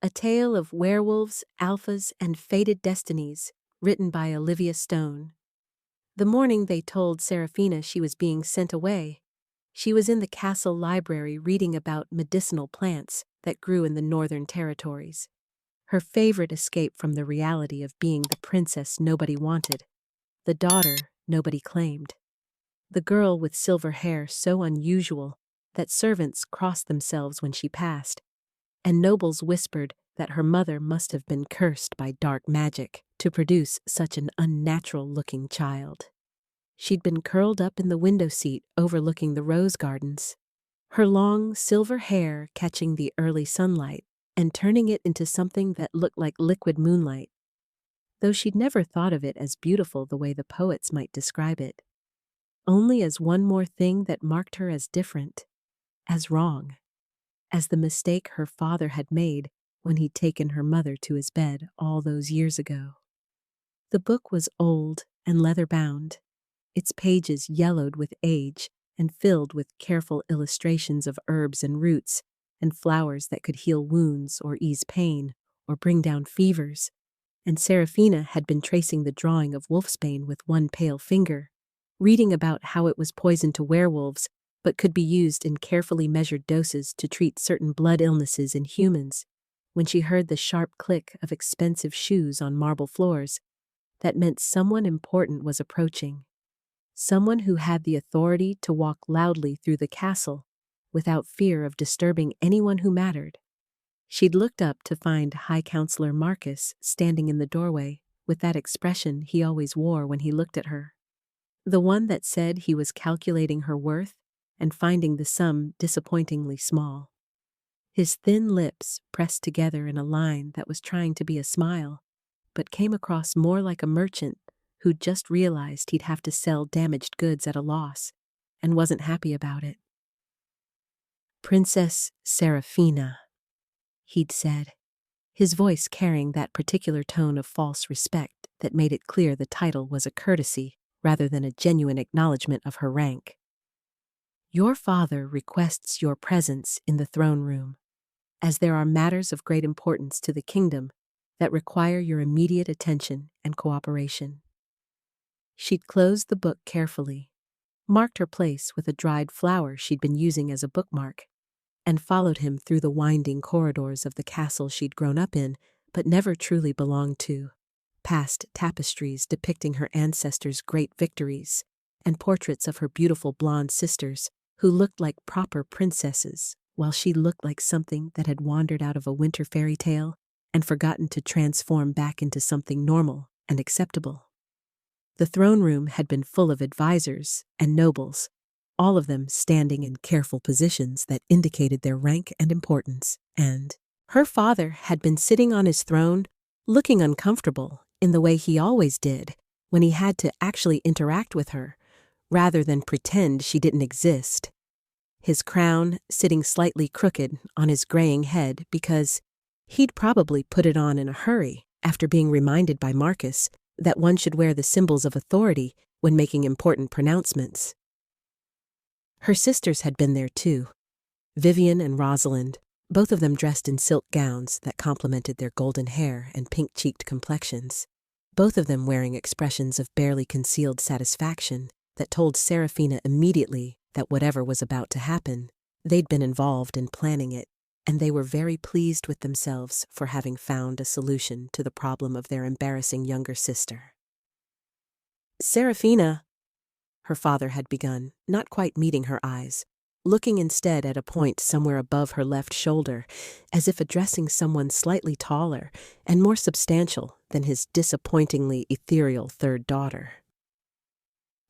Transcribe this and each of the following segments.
A Tale of Werewolves, Alphas, and Fated Destinies, written by Olivia Stone. The morning they told Seraphina she was being sent away, she was in the castle library reading about medicinal plants that grew in the Northern Territories. Her favorite escape from the reality of being the princess nobody wanted, the daughter nobody claimed. The girl with silver hair so unusual that servants crossed themselves when she passed, and nobles whispered that her mother must have been cursed by dark magic to produce such an unnatural-looking child. She'd been curled up in the window seat overlooking the rose gardens, her long silver hair catching the early sunlight and turning it into something that looked like liquid moonlight, though she'd never thought of it as beautiful the way the poets might describe it, only as one more thing that marked her as different, as wrong, as the mistake her father had made when he'd taken her mother to his bed all those years ago. The book was old and leather-bound, its pages yellowed with age and filled with careful illustrations of herbs and roots and flowers that could heal wounds or ease pain or bring down fevers, and Seraphina had been tracing the drawing of wolfsbane with one pale finger, reading about how it was poison to werewolves but could be used in carefully measured doses to treat certain blood illnesses in humans, when she heard the sharp click of expensive shoes on marble floors. That meant someone important was approaching, someone who had the authority to walk loudly through the castle without fear of disturbing anyone who mattered. She'd looked up to find High Counselor Marcus standing in the doorway with that expression he always wore when he looked at her, the one that said he was calculating her worth and finding the sum disappointingly small. His thin lips pressed together in a line that was trying to be a smile, but came across more like a merchant who'd just realized he'd have to sell damaged goods at a loss and wasn't happy about it. "Princess Seraphina," he'd said, his voice carrying that particular tone of false respect that made it clear the title was a courtesy rather than a genuine acknowledgement of her rank. "Your father requests your presence in the throne room, as there are matters of great importance to the kingdom that require your immediate attention and cooperation." She'd closed the book carefully, marked her place with a dried flower she'd been using as a bookmark, and followed him through the winding corridors of the castle she'd grown up in but never truly belonged to, past tapestries depicting her ancestors' great victories, and portraits of her beautiful blonde sisters who looked like proper princesses, while she looked like something that had wandered out of a winter fairy tale and forgotten to transform back into something normal and acceptable. The throne room had been full of advisors and nobles, all of them standing in careful positions that indicated their rank and importance, and her father had been sitting on his throne, looking uncomfortable in the way he always did when he had to actually interact with her, rather than pretend she didn't exist. His crown sitting slightly crooked on his graying head because he'd probably put it on in a hurry after being reminded by Marcus that one should wear the symbols of authority when making important pronouncements. Her sisters had been there too, Vivian and Rosalind, both of them dressed in silk gowns that complemented their golden hair and pink-cheeked complexions, both of them wearing expressions of barely concealed satisfaction that told Seraphina immediately that whatever was about to happen, they'd been involved in planning it, and they were very pleased with themselves for having found a solution to the problem of their embarrassing younger sister. "Seraphina," her father had begun, not quite meeting her eyes, looking instead at a point somewhere above her left shoulder, as if addressing someone slightly taller and more substantial than his disappointingly ethereal third daughter.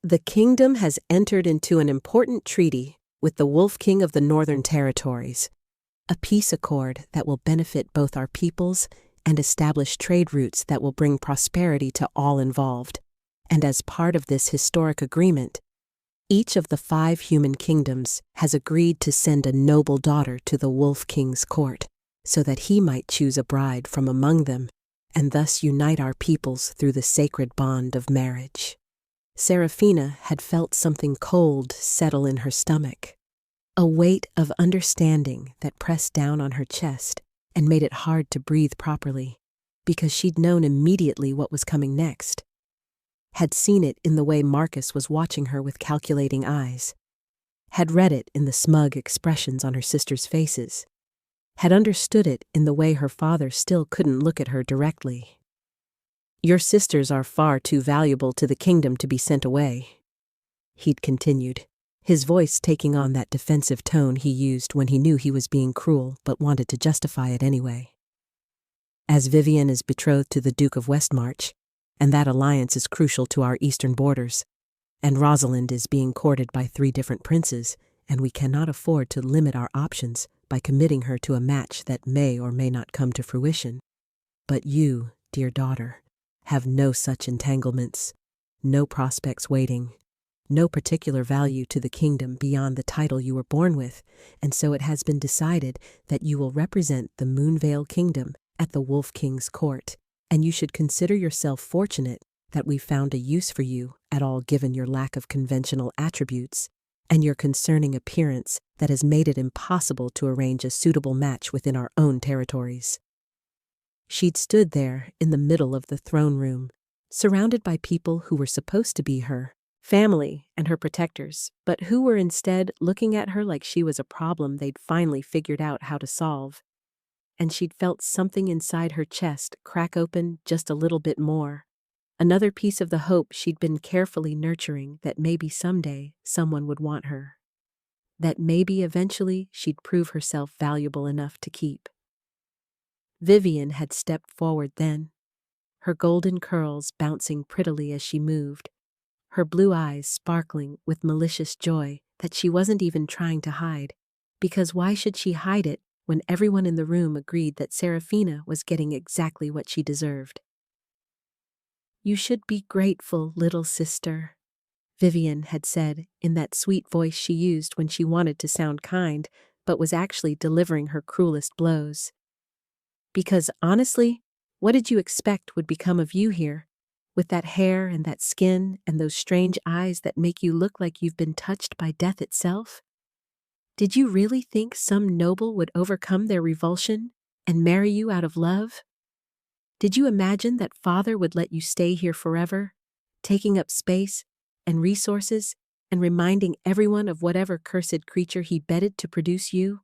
"The kingdom has entered into an important treaty with the Wolf King of the Northern Territories, a peace accord that will benefit both our peoples and establish trade routes that will bring prosperity to all involved. And as part of this historic agreement, each of the 5 human kingdoms has agreed to send a noble daughter to the Wolf King's court so that he might choose a bride from among them and thus unite our peoples through the sacred bond of marriage." Seraphina had felt something cold settle in her stomach, a weight of understanding that pressed down on her chest and made it hard to breathe properly, because she'd known immediately what was coming next. Had seen it in the way Marcus was watching her with calculating eyes. Had read it in the smug expressions on her sisters' faces. Had understood it in the way her father still couldn't look at her directly. "Your sisters are far too valuable to the kingdom to be sent away," he'd continued, his voice taking on that defensive tone he used when he knew he was being cruel but wanted to justify it anyway. "As Vivian is betrothed to the Duke of Westmarch, and that alliance is crucial to our eastern borders, and Rosalind is being courted by 3 different princes, and we cannot afford to limit our options by committing her to a match that may or may not come to fruition. But you, dear daughter, have no such entanglements, no prospects waiting, no particular value to the kingdom beyond the title you were born with, and so it has been decided that you will represent the Moonvale Kingdom at the Wolf King's court, and you should consider yourself fortunate that we found a use for you at all, given your lack of conventional attributes and your concerning appearance that has made it impossible to arrange a suitable match within our own territories." She'd stood there in the middle of the throne room, surrounded by people who were supposed to be her family and her protectors, but who were instead looking at her like she was a problem they'd finally figured out how to solve. And she'd felt something inside her chest crack open just a little bit more. Another piece of the hope she'd been carefully nurturing, that maybe someday someone would want her. That maybe eventually she'd prove herself valuable enough to keep. Vivian had stepped forward then, her golden curls bouncing prettily as she moved, her blue eyes sparkling with malicious joy that she wasn't even trying to hide, because why should she hide it when everyone in the room agreed that Seraphina was getting exactly what she deserved? "You should be grateful, little sister," Vivian had said in that sweet voice she used when she wanted to sound kind but was actually delivering her cruelest blows. "Because honestly, what did you expect would become of you here, with that hair and that skin and those strange eyes that make you look like you've been touched by death itself? Did you really think some noble would overcome their revulsion and marry you out of love? Did you imagine that father would let you stay here forever, taking up space and resources and reminding everyone of whatever cursed creature he bedded to produce you?"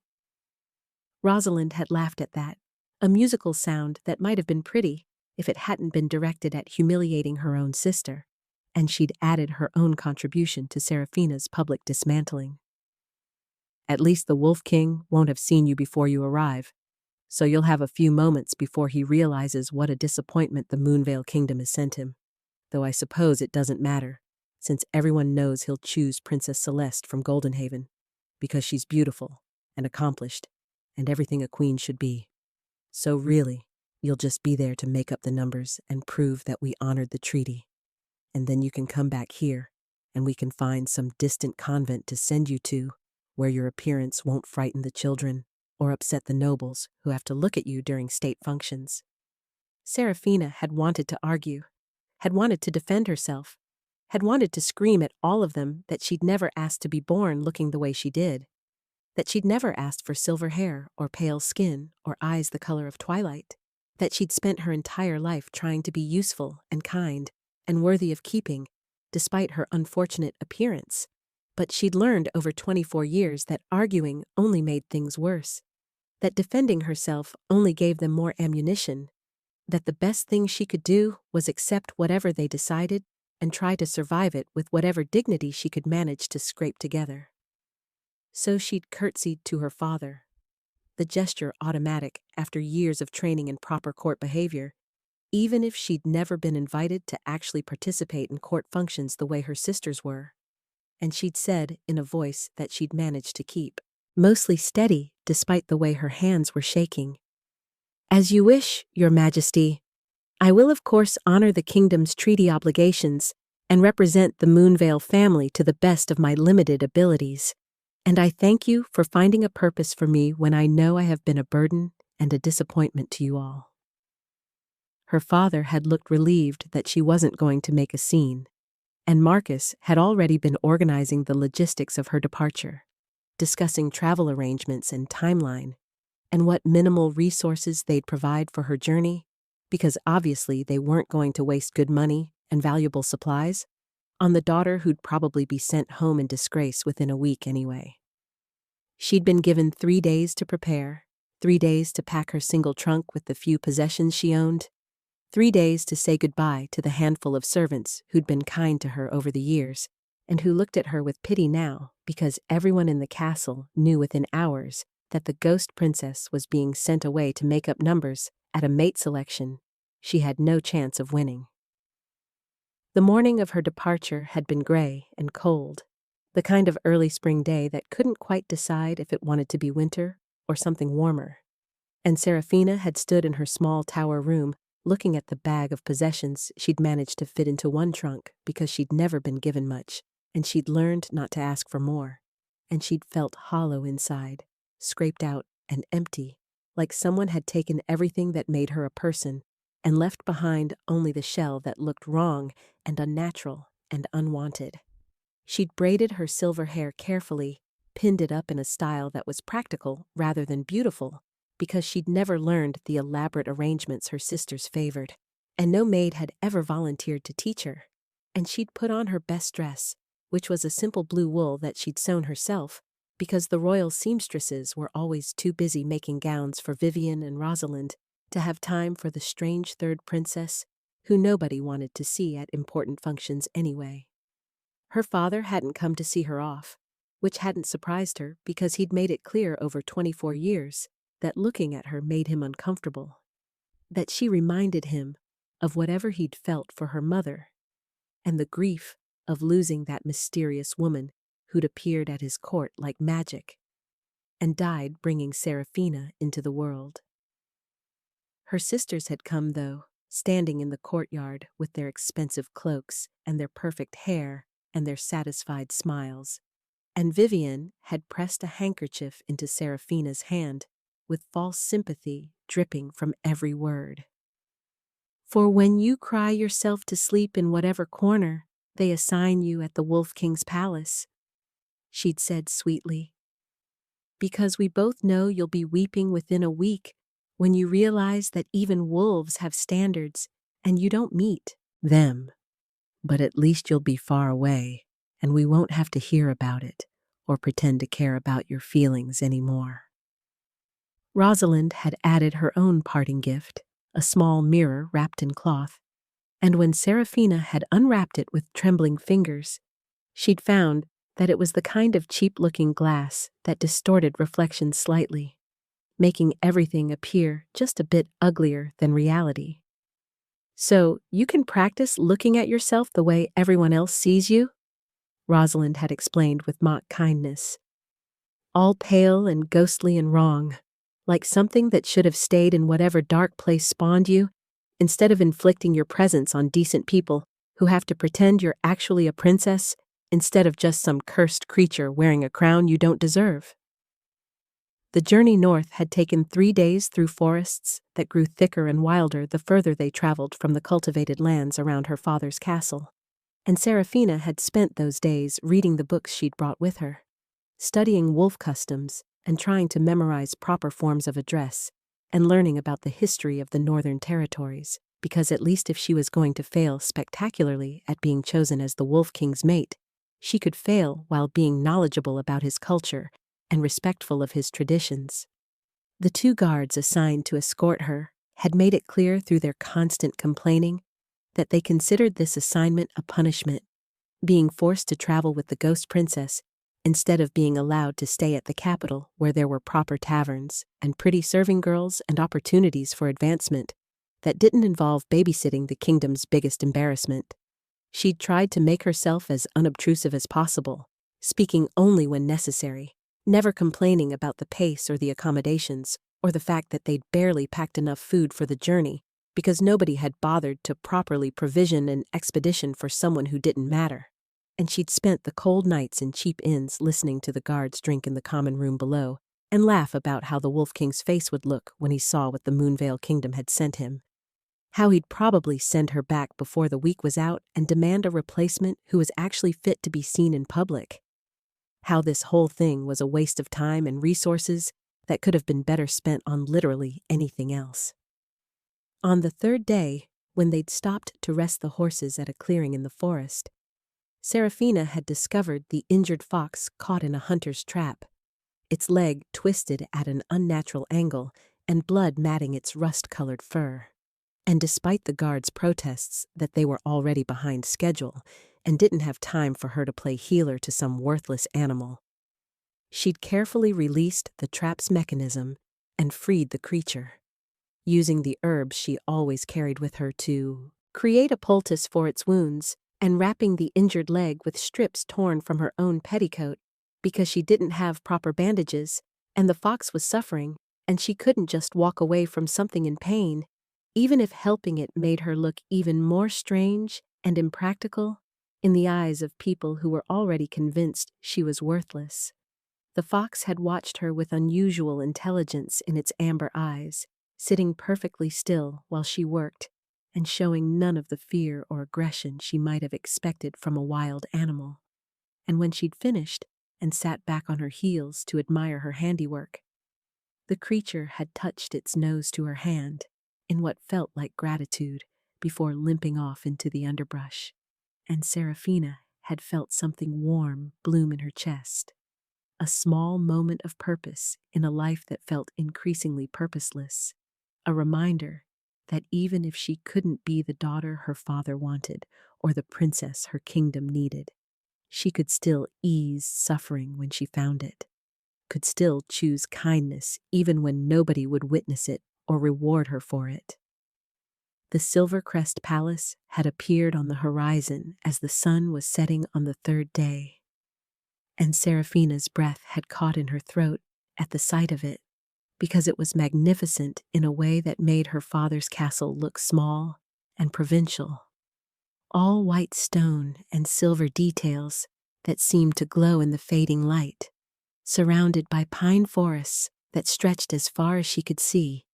Rosalind had laughed at that, a musical sound that might have been pretty if it hadn't been directed at humiliating her own sister, and she'd added her own contribution to Seraphina's public dismantling. "At least the Wolf King won't have seen you before you arrive, so you'll have a few moments before he realizes what a disappointment the Moonvale Kingdom has sent him, though I suppose it doesn't matter, since everyone knows he'll choose Princess Celeste from Goldenhaven, because she's beautiful and accomplished and everything a queen should be. So really, you'll just be there to make up the numbers and prove that we honored the treaty. And then you can come back here, and we can find some distant convent to send you to, where your appearance won't frighten the children or upset the nobles who have to look at you during state functions." Seraphina had wanted to argue, had wanted to defend herself, had wanted to scream at all of them that she'd never asked to be born looking the way she did, that she'd never asked for silver hair or pale skin or eyes the color of twilight, that she'd spent her entire life trying to be useful and kind and worthy of keeping, despite her unfortunate appearance. But she'd learned over 24 years that arguing only made things worse, that defending herself only gave them more ammunition, that the best thing she could do was accept whatever they decided and try to survive it with whatever dignity she could manage to scrape together. So she'd curtsied to her father, the gesture automatic after years of training in proper court behavior, even if she'd never been invited to actually participate in court functions the way her sisters were. And she'd said in a voice that she'd managed to keep, mostly steady despite the way her hands were shaking, "As you wish, Your Majesty. I will of course honor the kingdom's treaty obligations and represent the Moonvale family to the best of my limited abilities. And I thank you for finding a purpose for me when I know I have been a burden and a disappointment to you all." Her father had looked relieved that she wasn't going to make a scene, and Marcus had already been organizing the logistics of her departure, discussing travel arrangements and timeline, and what minimal resources they'd provide for her journey, because obviously they weren't going to waste good money and valuable supplies on the daughter who'd probably be sent home in disgrace within a week anyway. She'd been given 3 days to prepare, 3 days to pack her single trunk with the few possessions she owned, 3 days to say goodbye to the handful of servants who'd been kind to her over the years, and who looked at her with pity now because everyone in the castle knew within hours that the ghost princess was being sent away to make up numbers at a mate selection she had no chance of winning. The morning of her departure had been gray and cold, the kind of early spring day that couldn't quite decide if it wanted to be winter or something warmer. And Seraphina had stood in her small tower room looking at the bag of possessions she'd managed to fit into one trunk because she'd never been given much, and she'd learned not to ask for more. And she'd felt hollow inside, scraped out and empty, like someone had taken everything that made her a person and left behind only the shell that looked wrong and unnatural and unwanted. She'd braided her silver hair carefully, pinned it up in a style that was practical rather than beautiful, because she'd never learned the elaborate arrangements her sisters favored, and no maid had ever volunteered to teach her. And she'd put on her best dress, which was a simple blue wool that she'd sewn herself, because the royal seamstresses were always too busy making gowns for Vivian and Rosalind to have time for the strange third princess who nobody wanted to see at important functions anyway. Her father hadn't come to see her off, which hadn't surprised her because he'd made it clear over 24 years that looking at her made him uncomfortable, that she reminded him of whatever he'd felt for her mother, and the grief of losing that mysterious woman who'd appeared at his court like magic and died bringing Seraphina into the world. Her sisters had come, though, standing in the courtyard with their expensive cloaks and their perfect hair and their satisfied smiles, and Vivian had pressed a handkerchief into Seraphina's hand with false sympathy dripping from every word. "For when you cry yourself to sleep in whatever corner they assign you at the Wolf King's palace," she'd said sweetly, "because we both know you'll be weeping within a week when you realize that even wolves have standards and you don't meet them. But at least you'll be far away, and we won't have to hear about it or pretend to care about your feelings anymore." Rosalind had added her own parting gift, a small mirror wrapped in cloth, and when Seraphina had unwrapped it with trembling fingers, she'd found that it was the kind of cheap-looking glass that distorted reflections slightly, making everything appear just a bit uglier than reality. "So you can practice looking at yourself the way everyone else sees you?" Rosalind had explained with mock kindness. "All pale and ghostly and wrong, like something that should have stayed in whatever dark place spawned you, instead of inflicting your presence on decent people who have to pretend you're actually a princess instead of just some cursed creature wearing a crown you don't deserve." The journey north had taken 3 days through forests that grew thicker and wilder the further they traveled from the cultivated lands around her father's castle, and Seraphina had spent those days reading the books she'd brought with her, studying wolf customs and trying to memorize proper forms of address, and learning about the history of the Northern Territories, because at least if she was going to fail spectacularly at being chosen as the Wolf King's mate, she could fail while being knowledgeable about his culture and respectful of his traditions. The 2 guards assigned to escort her had made it clear through their constant complaining that they considered this assignment a punishment, being forced to travel with the ghost princess instead of being allowed to stay at the capital where there were proper taverns and pretty serving girls and opportunities for advancement that didn't involve babysitting the kingdom's biggest embarrassment. She'd tried to make herself as unobtrusive as possible, speaking only when necessary, never complaining about the pace or the accommodations, or the fact that they'd barely packed enough food for the journey because nobody had bothered to properly provision an expedition for someone who didn't matter. And she'd spent the cold nights in cheap inns listening to the guards drink in the common room below and laugh about how the Wolf King's face would look when he saw what the Moonvale Kingdom had sent him. How he'd probably send her back before the week was out and demand a replacement who was actually fit to be seen in public. How this whole thing was a waste of time and resources that could have been better spent on literally anything else. On the third day, when they'd stopped to rest the horses at a clearing in the forest, Seraphina had discovered the injured fox caught in a hunter's trap, its leg twisted at an unnatural angle and blood matting its rust-colored fur. And despite the guards' protests that they were already behind schedule and didn't have time for her to play healer to some worthless animal, she'd carefully released the trap's mechanism and freed the creature, using the herbs she always carried with her to create a poultice for its wounds and wrapping the injured leg with strips torn from her own petticoat because she didn't have proper bandages and the fox was suffering and she couldn't just walk away from something in pain, even if helping it made her look even more strange and impractical in the eyes of people who were already convinced she was worthless. The fox had watched her with unusual intelligence in its amber eyes, sitting perfectly still while she worked and showing none of the fear or aggression she might have expected from a wild animal. And when she'd finished and sat back on her heels to admire her handiwork, the creature had touched its nose to her hand in what felt like gratitude before limping off into the underbrush, and Seraphina had felt something warm bloom in her chest, a small moment of purpose in a life that felt increasingly purposeless, a reminder that even if she couldn't be the daughter her father wanted or the princess her kingdom needed, she could still ease suffering when she found it, could still choose kindness even when nobody would witness it or reward her for it. The Silver Crest Palace had appeared on the horizon as the sun was setting on the third day, and Seraphina's breath had caught in her throat at the sight of it, because it was magnificent in a way that made her father's castle look small and provincial. All white stone and silver details that seemed to glow in the fading light, surrounded by pine forests that stretched as far as she could see,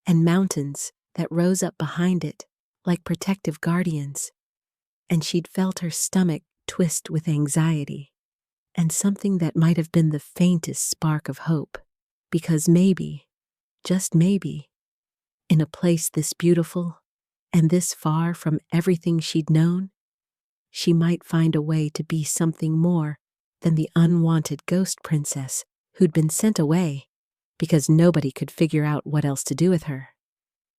and mountains that rose up behind it like protective guardians. And she'd felt her stomach twist with anxiety, and something that might have been the faintest spark of hope, because maybe, just maybe, in a place this beautiful and this far from everything she'd known, she might find a way to be something more than the unwanted ghost princess who'd been sent away because nobody could figure out what else to do with her.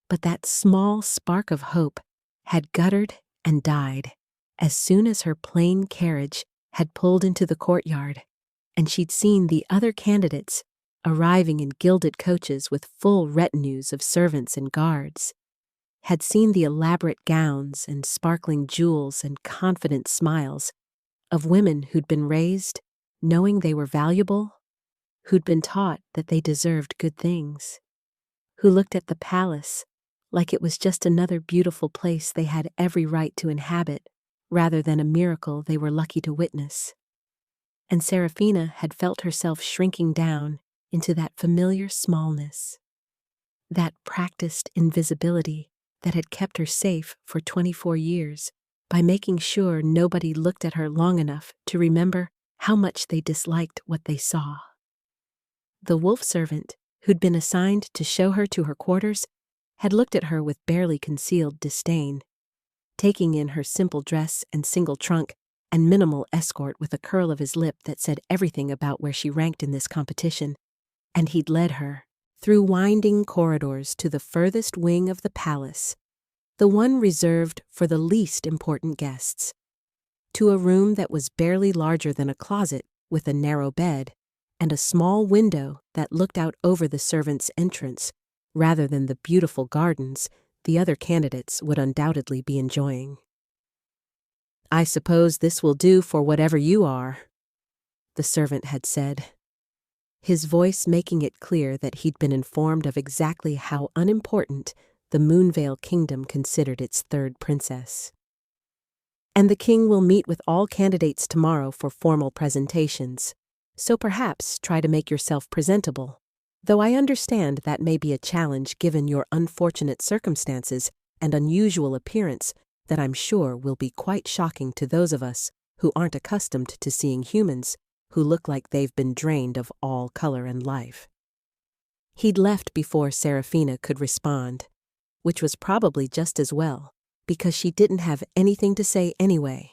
But that small spark of hope had guttered and died as soon as her plain carriage had pulled into the courtyard, and she'd seen the other candidates arriving in gilded coaches with full retinues of servants and guards, had seen the elaborate gowns and sparkling jewels and confident smiles of women who'd been raised knowing they were valuable, who'd been taught that they deserved good things, who looked at the palace like it was just another beautiful place they had every right to inhabit rather than a miracle they were lucky to witness. And Seraphina had felt herself shrinking down into that familiar smallness, that practiced invisibility that had kept her safe for 24 years by making sure nobody looked at her long enough to remember how much they disliked what they saw. The wolf servant, who'd been assigned to show her to her quarters, had looked at her with barely concealed disdain, taking in her simple dress and single trunk and minimal escort with a curl of his lip that said everything about where she ranked in this competition, and he'd led her through winding corridors to the furthest wing of the palace, the one reserved for the least important guests, to a room that was barely larger than a closet with a narrow bed and a small window that looked out over the servants' entrance rather than the beautiful gardens the other candidates would undoubtedly be enjoying. "I suppose this will do for whatever you are," the servant had said, his voice making it clear that he'd been informed of exactly how unimportant the Moonvale Kingdom considered its third princess. "And the king will meet with all candidates tomorrow for formal presentations, so perhaps try to make yourself presentable, though I understand that may be a challenge given your unfortunate circumstances and unusual appearance that I'm sure will be quite shocking to those of us who aren't accustomed to seeing humans who look like they've been drained of all color and life." He'd left before Serafina could respond, which was probably just as well, because she didn't have anything to say anyway.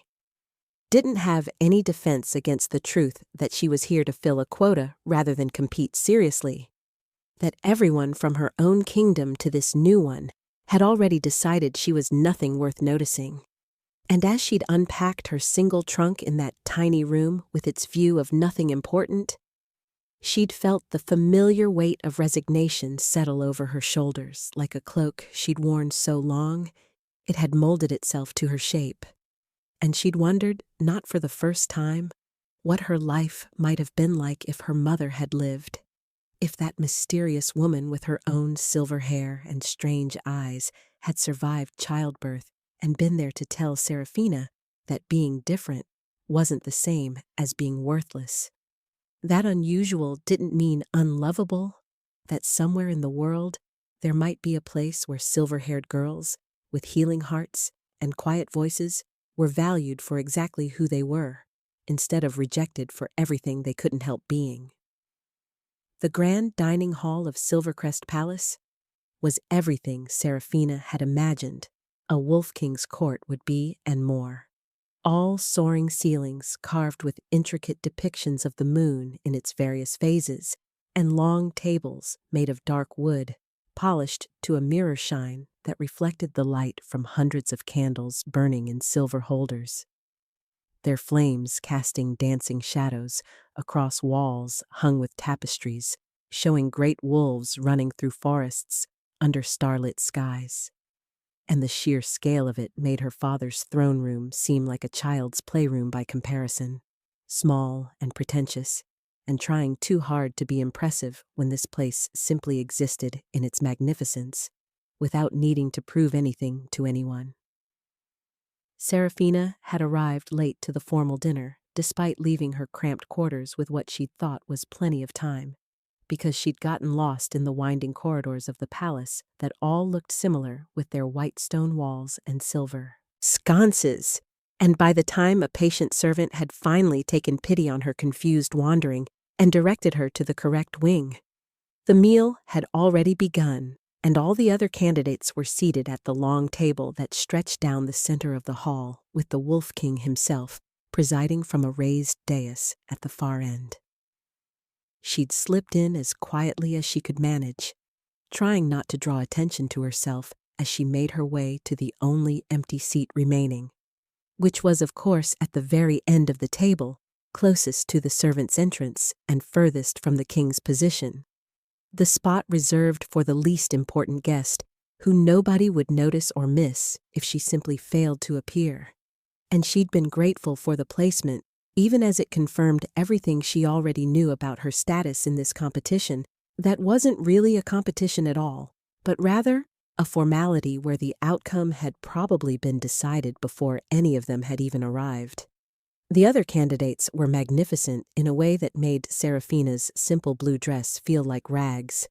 Didn't have any defense against the truth that she was here to fill a quota rather than compete seriously. That everyone from her own kingdom to this new one had already decided she was nothing worth noticing. And as she'd unpacked her single trunk in that tiny room with its view of nothing important, she'd felt the familiar weight of resignation settle over her shoulders like a cloak she'd worn so long it had molded itself to her shape. And she'd wondered, not for the first time, what her life might have been like if her mother had lived, if that mysterious woman with her own silver hair and strange eyes had survived childbirth and been there to tell Serafina that being different wasn't the same as being worthless. That unusual didn't mean unlovable, that somewhere in the world there might be a place where silver-haired girls with healing hearts and quiet voices were valued for exactly who they were, instead of rejected for everything they couldn't help being. The grand dining hall of Silvercrest Palace was everything Serafina had imagined a Wolf King's court would be and more. All soaring ceilings carved with intricate depictions of the moon in its various phases, and long tables made of dark wood, polished to a mirror shine that reflected the light from hundreds of candles burning in silver holders, their flames casting dancing shadows across walls hung with tapestries, showing great wolves running through forests under starlit skies. And the sheer scale of it made her father's throne room seem like a child's playroom by comparison, small and pretentious, and trying too hard to be impressive when this place simply existed in its magnificence, without needing to prove anything to anyone. Serafina had arrived late to the formal dinner, despite leaving her cramped quarters with what she'd thought was plenty of time, because she'd gotten lost in the winding corridors of the palace that all looked similar with their white stone walls and silver sconces. And by the time a patient servant had finally taken pity on her confused wandering and directed her to the correct wing, the meal had already begun, and all the other candidates were seated at the long table that stretched down the center of the hall, with the Wolf King himself presiding from a raised dais at the far end. She'd slipped in as quietly as she could manage, trying not to draw attention to herself as she made her way to the only empty seat remaining, which was, of course, at the very end of the table, closest to the servants' entrance and furthest from the king's position. The spot reserved for the least important guest, who nobody would notice or miss if she simply failed to appear. And she'd been grateful for the placement, even as it confirmed everything she already knew about her status in this competition that wasn't really a competition at all, but rather a formality where the outcome had probably been decided before any of them had even arrived. The other candidates were magnificent in a way that made Serafina's simple blue dress feel like rags,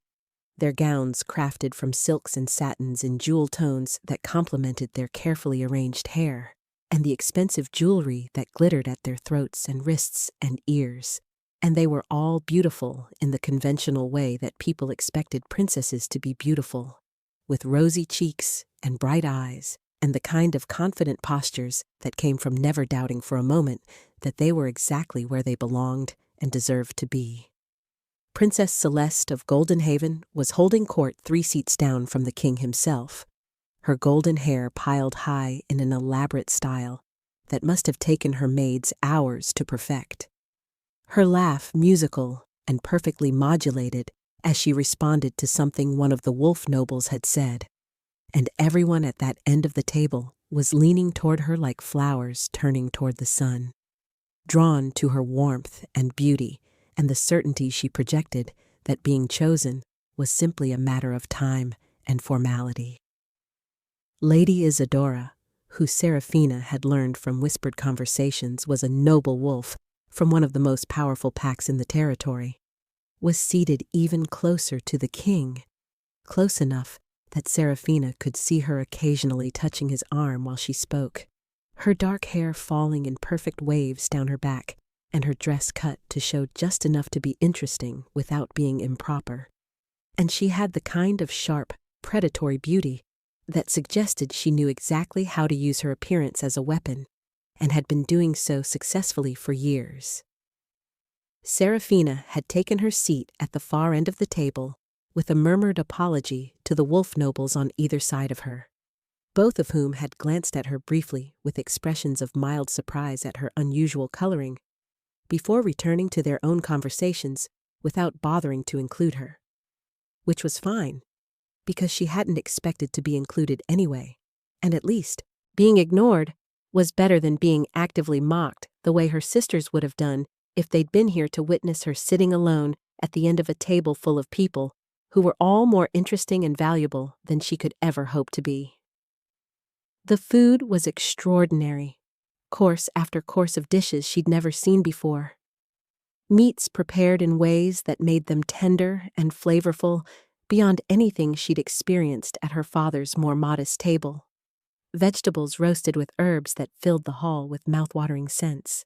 their gowns crafted from silks and satins in jewel tones that complemented their carefully arranged hair, and the expensive jewelry that glittered at their throats and wrists and ears. And they were all beautiful in the conventional way that people expected princesses to be beautiful, with rosy cheeks and bright eyes, and the kind of confident postures that came from never doubting for a moment that they were exactly where they belonged and deserved to be. Princess Celeste of Golden Haven was holding court 3 seats down from the king himself, her golden hair piled high in an elaborate style that must have taken her maids hours to perfect. Her laugh musical and perfectly modulated as she responded to something one of the wolf nobles had said, and everyone at that end of the table was leaning toward her like flowers turning toward the sun, drawn to her warmth and beauty and the certainty she projected that being chosen was simply a matter of time and formality. Lady Isadora, who Serafina had learned from whispered conversations was a noble wolf from one of the most powerful packs in the territory, was seated even closer to the king, close enough that Serafina could see her occasionally touching his arm while she spoke, her dark hair falling in perfect waves down her back, and her dress cut to show just enough to be interesting without being improper. and she had the kind of sharp, predatory beauty that suggested she knew exactly how to use her appearance as a weapon, and had been doing so successfully for years. Serafina had taken her seat at the far end of the table with a murmured apology to the wolf nobles on either side of her, both of whom had glanced at her briefly with expressions of mild surprise at her unusual coloring, before returning to their own conversations without bothering to include her. Which was fine, because she hadn't expected to be included anyway, and at least, being ignored was better than being actively mocked the way her sisters would have done if they'd been here to witness her sitting alone at the end of a table full of people who were all more interesting and valuable than she could ever hope to be. The food was extraordinary, course after course of dishes she'd never seen before. Meats prepared in ways that made them tender and flavorful beyond anything she'd experienced at her father's more modest table. Vegetables roasted with herbs that filled the hall with mouth-watering scents.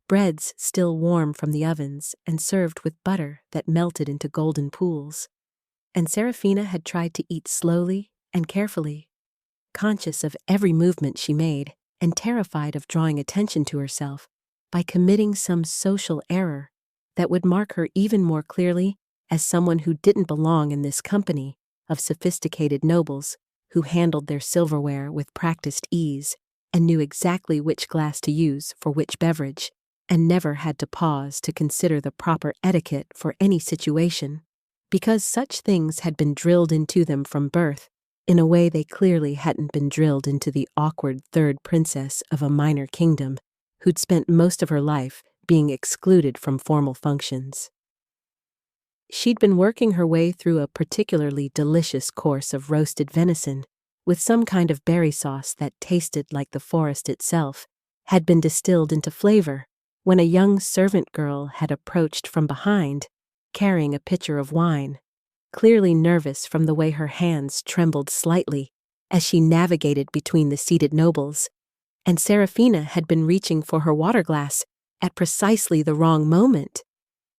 Breads still warm from the ovens and served with butter that melted into golden pools. And Serafina had tried to eat slowly and carefully, conscious of every movement she made and terrified of drawing attention to herself by committing some social error that would mark her even more clearly as someone who didn't belong in this company of sophisticated nobles who handled their silverware with practiced ease and knew exactly which glass to use for which beverage, and never had to pause to consider the proper etiquette for any situation, because such things had been drilled into them from birth in a way they clearly hadn't been drilled into the awkward third princess of a minor kingdom who'd spent most of her life being excluded from formal functions. She'd been working her way through a particularly delicious course of roasted venison with some kind of berry sauce that tasted like the forest itself, had been distilled into flavor, when a young servant girl had approached from behind, carrying a pitcher of wine, clearly nervous from the way her hands trembled slightly as she navigated between the seated nobles, and Serafina had been reaching for her water glass at precisely the wrong moment,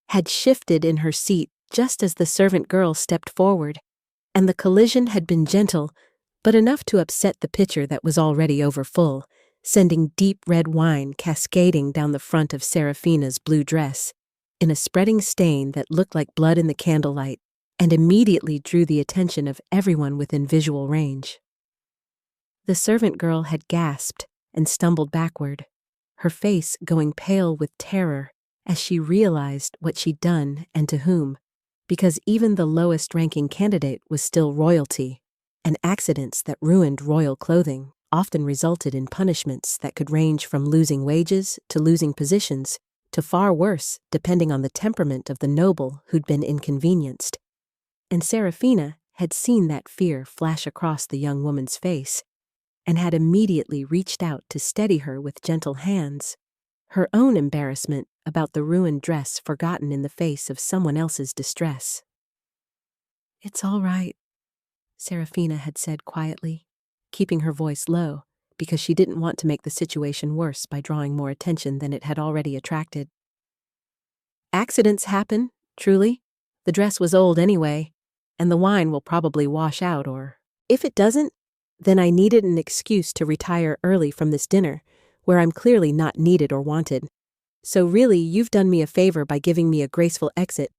had shifted in her seat just as the servant girl stepped forward, and the collision had been gentle, but enough to upset the pitcher that was already overfull, sending deep red wine cascading down the front of Serafina's blue dress, in a spreading stain that looked like blood in the candlelight, and immediately drew the attention of everyone within visual range. The servant girl had gasped and stumbled backward, her face going pale with terror as she realized what she'd done and to whom, because even the lowest-ranking candidate was still royalty, and accidents that ruined royal clothing often resulted in punishments that could range from losing wages to losing positions, to far worse depending on the temperament of the noble who'd been inconvenienced. And Serafina had seen that fear flash across the young woman's face, and had immediately reached out to steady her with gentle hands, her own embarrassment about the ruined dress forgotten in the face of someone else's distress. "It's all right," Serafina had said quietly, keeping her voice low because she didn't want to make the situation worse by drawing more attention than it had already attracted. "Accidents happen, truly. The dress was old anyway, and the wine will probably wash out, or if it doesn't, then I needed an excuse to retire early from this dinner, where I'm clearly not needed or wanted. So really, you've done me a favor by giving me a graceful exit.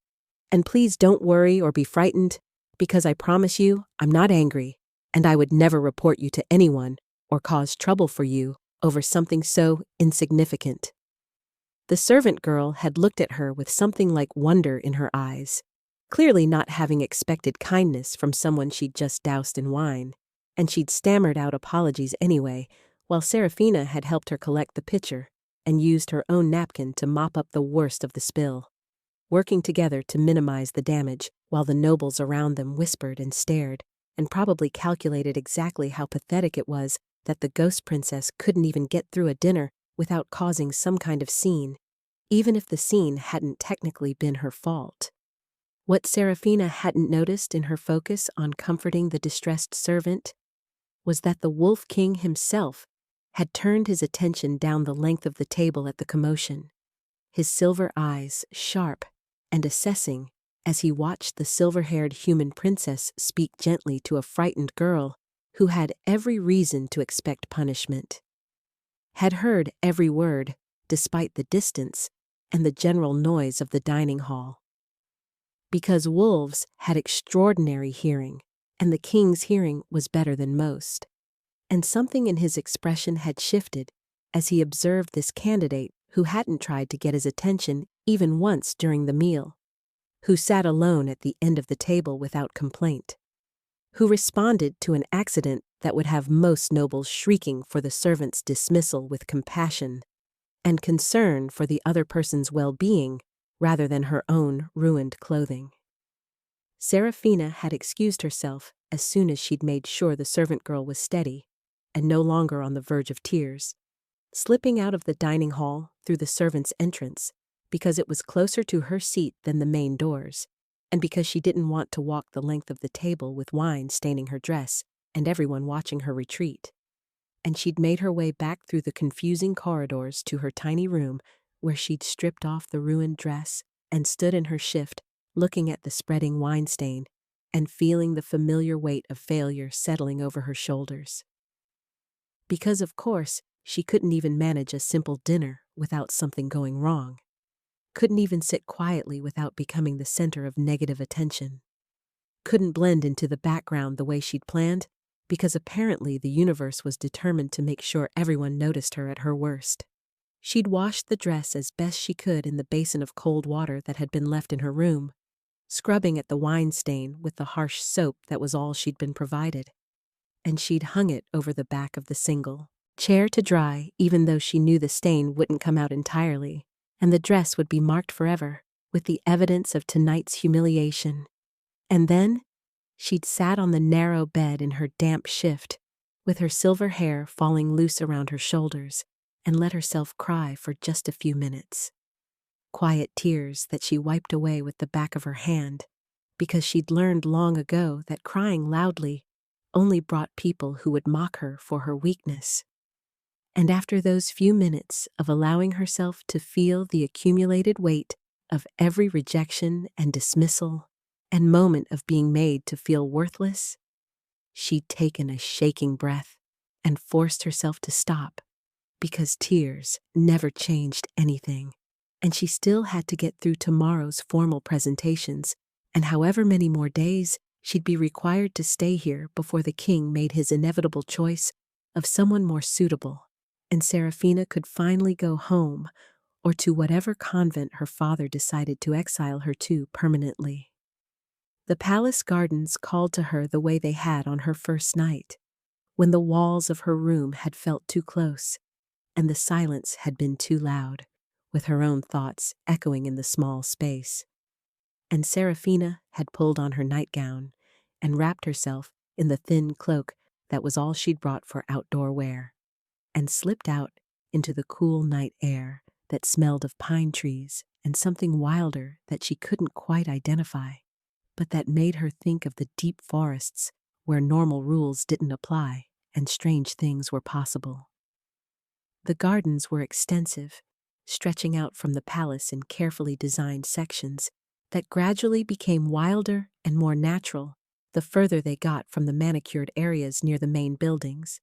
And please don't worry or be frightened, because I promise you I'm not angry, and I would never report you to anyone or cause trouble for you over something so insignificant." The servant girl had looked at her with something like wonder in her eyes, clearly not having expected kindness from someone she'd just doused in wine, and she'd stammered out apologies anyway, while Serafina had helped her collect the pitcher and used her own napkin to mop up the worst of the spill, working together to minimize the damage while the nobles around them whispered and stared, and probably calculated exactly how pathetic it was that the ghost princess couldn't even get through a dinner without causing some kind of scene, even if the scene hadn't technically been her fault. What Serafina hadn't noticed in her focus on comforting the distressed servant was that the Wolf King himself had turned his attention down the length of the table at the commotion, his silver eyes sharp and assessing as he watched the silver-haired human princess speak gently to a frightened girl who had every reason to expect punishment. Had heard every word, despite the distance and the general noise of the dining hall. Because wolves had extraordinary hearing, and the king's hearing was better than most. And something in his expression had shifted as he observed this candidate who hadn't tried to get his attention even once during the meal, who sat alone at the end of the table without complaint, who responded to an accident that would have most nobles shrieking for the servant's dismissal with compassion and concern for the other person's well-being rather than her own ruined clothing. Seraphina had excused herself as soon as she'd made sure the servant girl was steady and no longer on the verge of tears, slipping out of the dining hall through the servant's entrance because it was closer to her seat than the main doors, and because she didn't want to walk the length of the table with wine staining her dress and everyone watching her retreat. And she'd made her way back through the confusing corridors to her tiny room where she'd stripped off the ruined dress and stood in her shift looking at the spreading wine stain and feeling the familiar weight of failure settling over her shoulders. Because, of course, she couldn't even manage a simple dinner without something going wrong. Couldn't even sit quietly without becoming the center of negative attention. Couldn't blend into the background the way she'd planned, because apparently the universe was determined to make sure everyone noticed her at her worst. She'd washed the dress as best she could in the basin of cold water that had been left in her room, scrubbing at the wine stain with the harsh soap that was all she'd been provided. And she'd hung it over the back of the single chair to dry, even though she knew the stain wouldn't come out entirely, and the dress would be marked forever with the evidence of tonight's humiliation. And then she'd sat on the narrow bed in her damp shift, with her silver hair falling loose around her shoulders, and let herself cry for just a few minutes. Quiet tears that she wiped away with the back of her hand, because she'd learned long ago that crying loudly only brought people who would mock her for her weakness. And after those few minutes of allowing herself to feel the accumulated weight of every rejection and dismissal and moment of being made to feel worthless, she'd taken a shaking breath and forced herself to stop, because tears never changed anything, and she still had to get through tomorrow's formal presentations, and however many more days she'd be required to stay here before the king made his inevitable choice of someone more suitable, and Seraphina could finally go home or to whatever convent her father decided to exile her to permanently. The palace gardens called to her the way they had on her first night, when the walls of her room had felt too close, and the silence had been too loud, with her own thoughts echoing in the small space. And Seraphina had pulled on her nightgown and wrapped herself in the thin cloak that was all she'd brought for outdoor wear, and slipped out into the cool night air that smelled of pine trees and something wilder that she couldn't quite identify, but that made her think of the deep forests where normal rules didn't apply and strange things were possible. The gardens were extensive, stretching out from the palace in carefully designed sections that gradually became wilder and more natural the further they got from the manicured areas near the main buildings.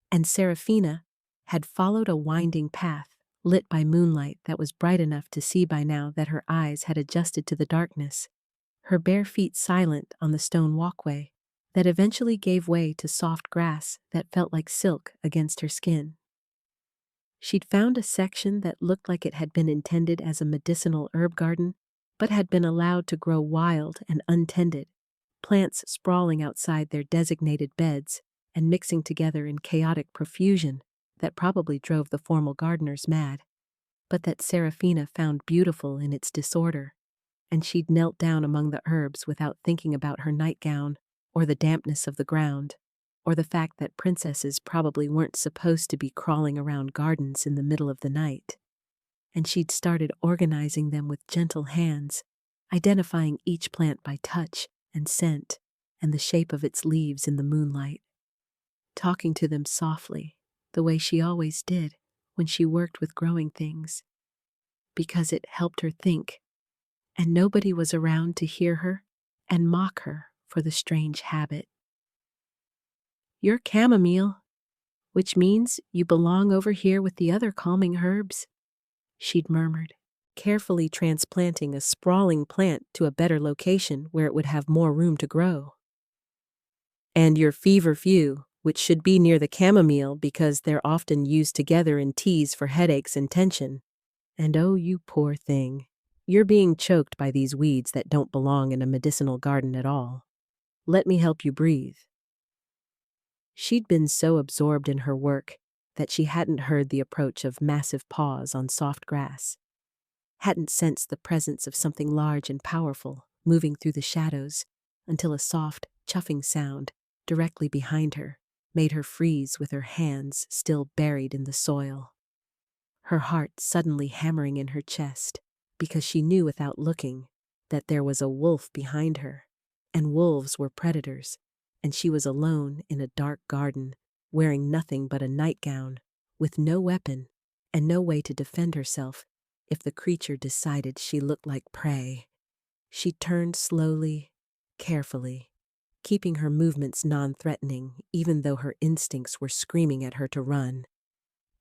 And Seraphina had followed a winding path lit by moonlight that was bright enough to see by now that her eyes had adjusted to the darkness, her bare feet silent on the stone walkway that eventually gave way to soft grass that felt like silk against her skin. She'd found a section that looked like it had been intended as a medicinal herb garden, but had been allowed to grow wild and untended, plants sprawling outside their designated beds and mixing together in chaotic profusion that probably drove the formal gardeners mad, but that Seraphina found beautiful in its disorder, and she'd knelt down among the herbs without thinking about her nightgown, or the dampness of the ground, or the fact that princesses probably weren't supposed to be crawling around gardens in the middle of the night. And she'd started organizing them with gentle hands, identifying each plant by touch and scent and the shape of its leaves in the moonlight, talking to them softly, the way she always did when she worked with growing things, because it helped her think and nobody was around to hear her and mock her for the strange habit. "You're chamomile, which means you belong over here with the other calming herbs," she'd murmured, carefully transplanting a sprawling plant to a better location where it would have more room to grow. "And your feverfew, which should be near the chamomile because they're often used together in teas for headaches and tension. And oh, you poor thing, you're being choked by these weeds that don't belong in a medicinal garden at all. Let me help you breathe." She'd been so absorbed in her work that she hadn't heard the approach of massive paws on soft grass, hadn't sensed the presence of something large and powerful moving through the shadows until a soft, chuffing sound directly behind her made her freeze with her hands still buried in the soil. Her heart suddenly hammering in her chest because she knew without looking that there was a wolf behind her, and wolves were predators, and she was alone in a dark garden, wearing nothing but a nightgown, with no weapon and no way to defend herself if the creature decided she looked like prey. She turned slowly, carefully, keeping her movements non-threatening even though her instincts were screaming at her to run.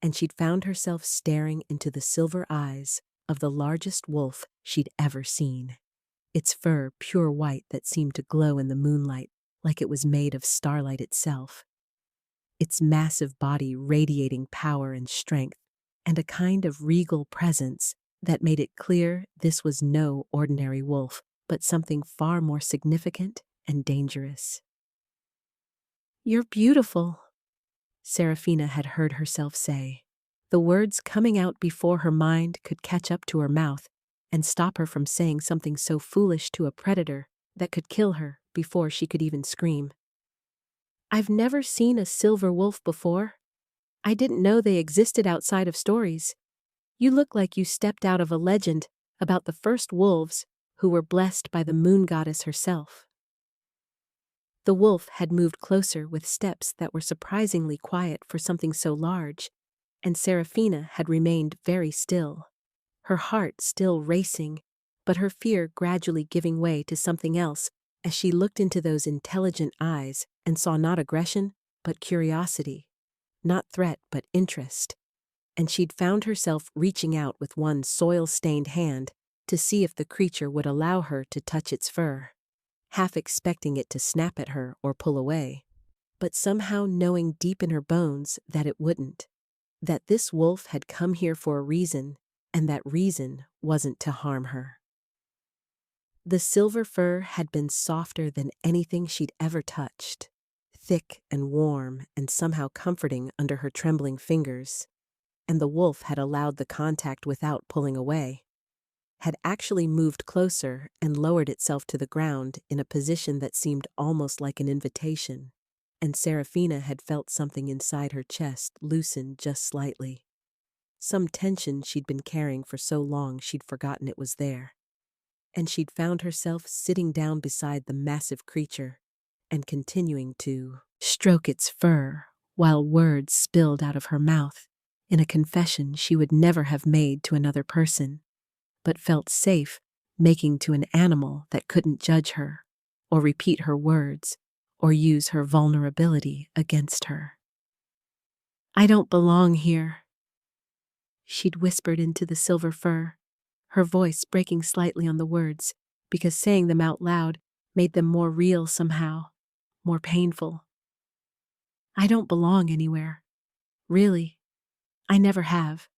And she'd found herself staring into the silver eyes of the largest wolf she'd ever seen, its fur pure white that seemed to glow in the moonlight like it was made of starlight itself, its massive body radiating power and strength, and a kind of regal presence that made it clear this was no ordinary wolf, but something far more significant and dangerous. "You're beautiful," Serafina had heard herself say, the words coming out before her mind could catch up to her mouth and stop her from saying something so foolish to a predator that could kill her before she could even scream. "I've never seen a silver wolf before. I didn't know they existed outside of stories. You look like you stepped out of a legend about the first wolves who were blessed by the moon goddess herself." The wolf had moved closer with steps that were surprisingly quiet for something so large, and Serafina had remained very still, her heart still racing, but her fear gradually giving way to something else as she looked into those intelligent eyes and saw not aggression, but curiosity, not threat, but interest, and she'd found herself reaching out with one soil-stained hand to see if the creature would allow her to touch its fur, half expecting it to snap at her or pull away, but somehow knowing deep in her bones that it wouldn't, that this wolf had come here for a reason, and that reason wasn't to harm her. The silver fur had been softer than anything she'd ever touched, thick and warm and somehow comforting under her trembling fingers, and the wolf had allowed the contact without pulling away, had actually moved closer and lowered itself to the ground in a position that seemed almost like an invitation, and Serafina had felt something inside her chest loosen just slightly. Some tension she'd been carrying for so long she'd forgotten it was there, and she'd found herself sitting down beside the massive creature and continuing to stroke its fur while words spilled out of her mouth in a confession she would never have made to another person, but felt safe making to an animal that couldn't judge her, or repeat her words, or use her vulnerability against her. "I don't belong here," she'd whispered into the silver fur, her voice breaking slightly on the words, because saying them out loud made them more real somehow, more painful. "I don't belong anywhere. Really. I never have.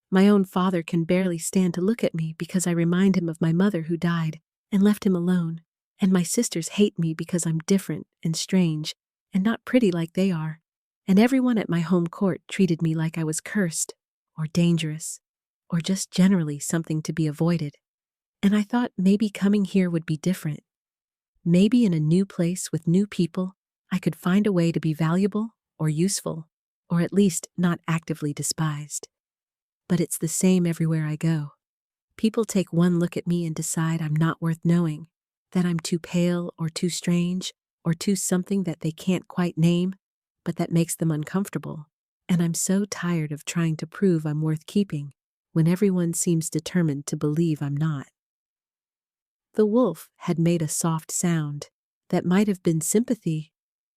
My own father can barely stand to look at me because I remind him of my mother who died and left him alone, and my sisters hate me because I'm different and strange and not pretty like they are, and everyone at my home court treated me like I was cursed or dangerous or just generally something to be avoided. And I thought maybe coming here would be different. Maybe in a new place with new people, I could find a way to be valuable or useful, or at least not actively despised. But it's the same everywhere I go. People take one look at me and decide I'm not worth knowing, that I'm too pale or too strange or too something that they can't quite name, but that makes them uncomfortable. And I'm so tired of trying to prove I'm worth keeping when everyone seems determined to believe I'm not. The wolf had made a soft sound that might have been sympathy,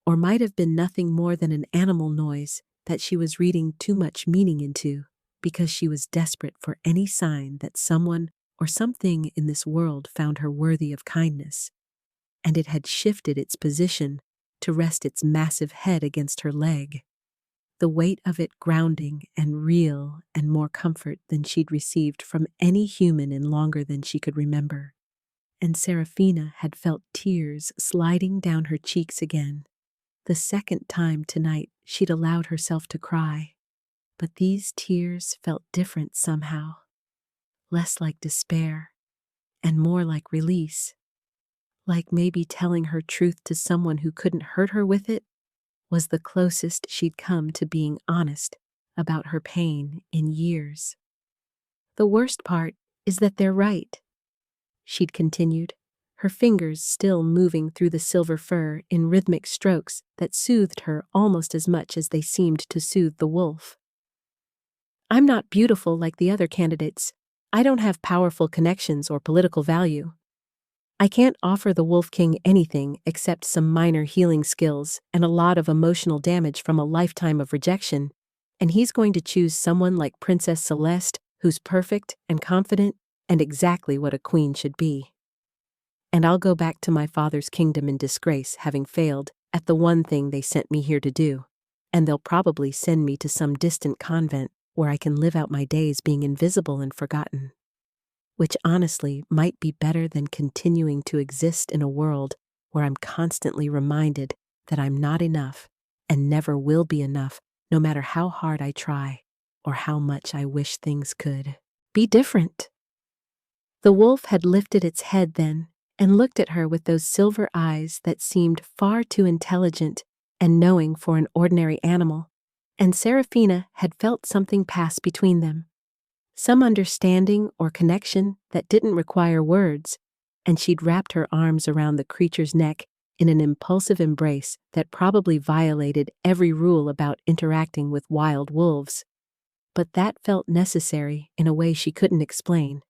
or might have been nothing more than an animal noise that she was reading too much meaning into because she was desperate for any sign that someone or something in this world found her worthy of kindness, and it had shifted its position to rest its massive head against her leg, the weight of it grounding and real and more comfort than she'd received from any human in longer than she could remember. And Seraphina had felt tears sliding down her cheeks again, the second time tonight she'd allowed herself to cry. But these tears felt different somehow, less like despair and more like release, like maybe telling her truth to someone who couldn't hurt her with it was the closest she'd come to being honest about her pain in years. The worst part is that they're right, she'd continued, her fingers still moving through the silver fur in rhythmic strokes that soothed her almost as much as they seemed to soothe the wolf. I'm not beautiful like the other candidates. I don't have powerful connections or political value. I can't offer the Wolf King anything except some minor healing skills and a lot of emotional damage from a lifetime of rejection, and he's going to choose someone like Princess Celeste, who's perfect and confident and exactly what a queen should be. And I'll go back to my father's kingdom in disgrace, having failed at the one thing they sent me here to do, and they'll probably send me to some distant convent where I can live out my days being invisible and forgotten. Which honestly might be better than continuing to exist in a world where I'm constantly reminded that I'm not enough and never will be enough, no matter how hard I try or how much I wish things could be different. The wolf had lifted its head then and looked at her with those silver eyes that seemed far too intelligent and knowing for an ordinary animal, and Seraphina had felt something pass between them. Some understanding or connection that didn't require words, and she'd wrapped her arms around the creature's neck in an impulsive embrace that probably violated every rule about interacting with wild wolves. But that felt necessary in a way she couldn't explain,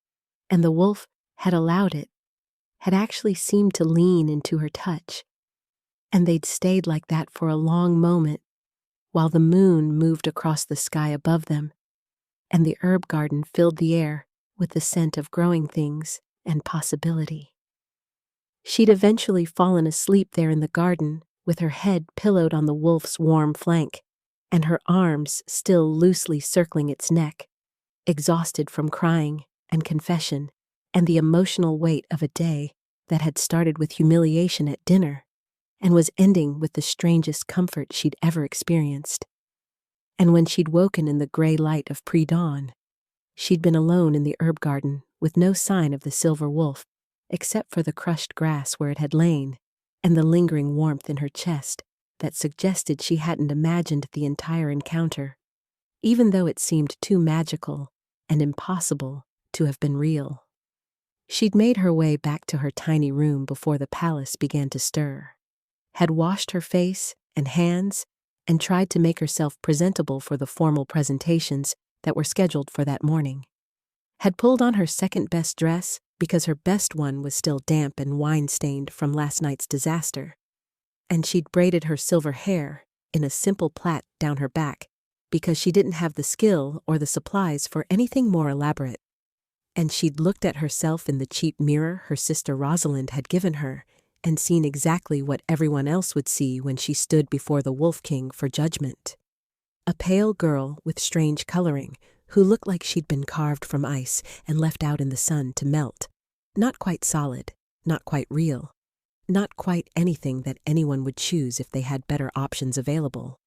and the wolf had allowed it, had actually seemed to lean into her touch. And they'd stayed like that for a long moment, while the moon moved across the sky above them, and the herb garden filled the air with the scent of growing things and possibility. She'd eventually fallen asleep there in the garden, with her head pillowed on the wolf's warm flank, and her arms still loosely circling its neck, exhausted from crying and confession and the emotional weight of a day that had started with humiliation at dinner and was ending with the strangest comfort she'd ever experienced. And when she'd woken in the gray light of pre-dawn, she'd been alone in the herb garden with no sign of the silver wolf, except for the crushed grass where it had lain and the lingering warmth in her chest that suggested she hadn't imagined the entire encounter, even though it seemed too magical and impossible to have been real. She'd made her way back to her tiny room before the palace began to stir, had washed her face and hands, and tried to make herself presentable for the formal presentations that were scheduled for that morning. Had pulled on her second-best dress because her best one was still damp and wine-stained from last night's disaster, and she'd braided her silver hair in a simple plait down her back because she didn't have the skill or the supplies for anything more elaborate. And she'd looked at herself in the cheap mirror her sister Rosalind had given her and seen exactly what everyone else would see when she stood before the Wolf King for judgment. A pale girl with strange coloring who looked like she'd been carved from ice and left out in the sun to melt. Not quite solid, not quite real, not quite anything that anyone would choose if they had better options available.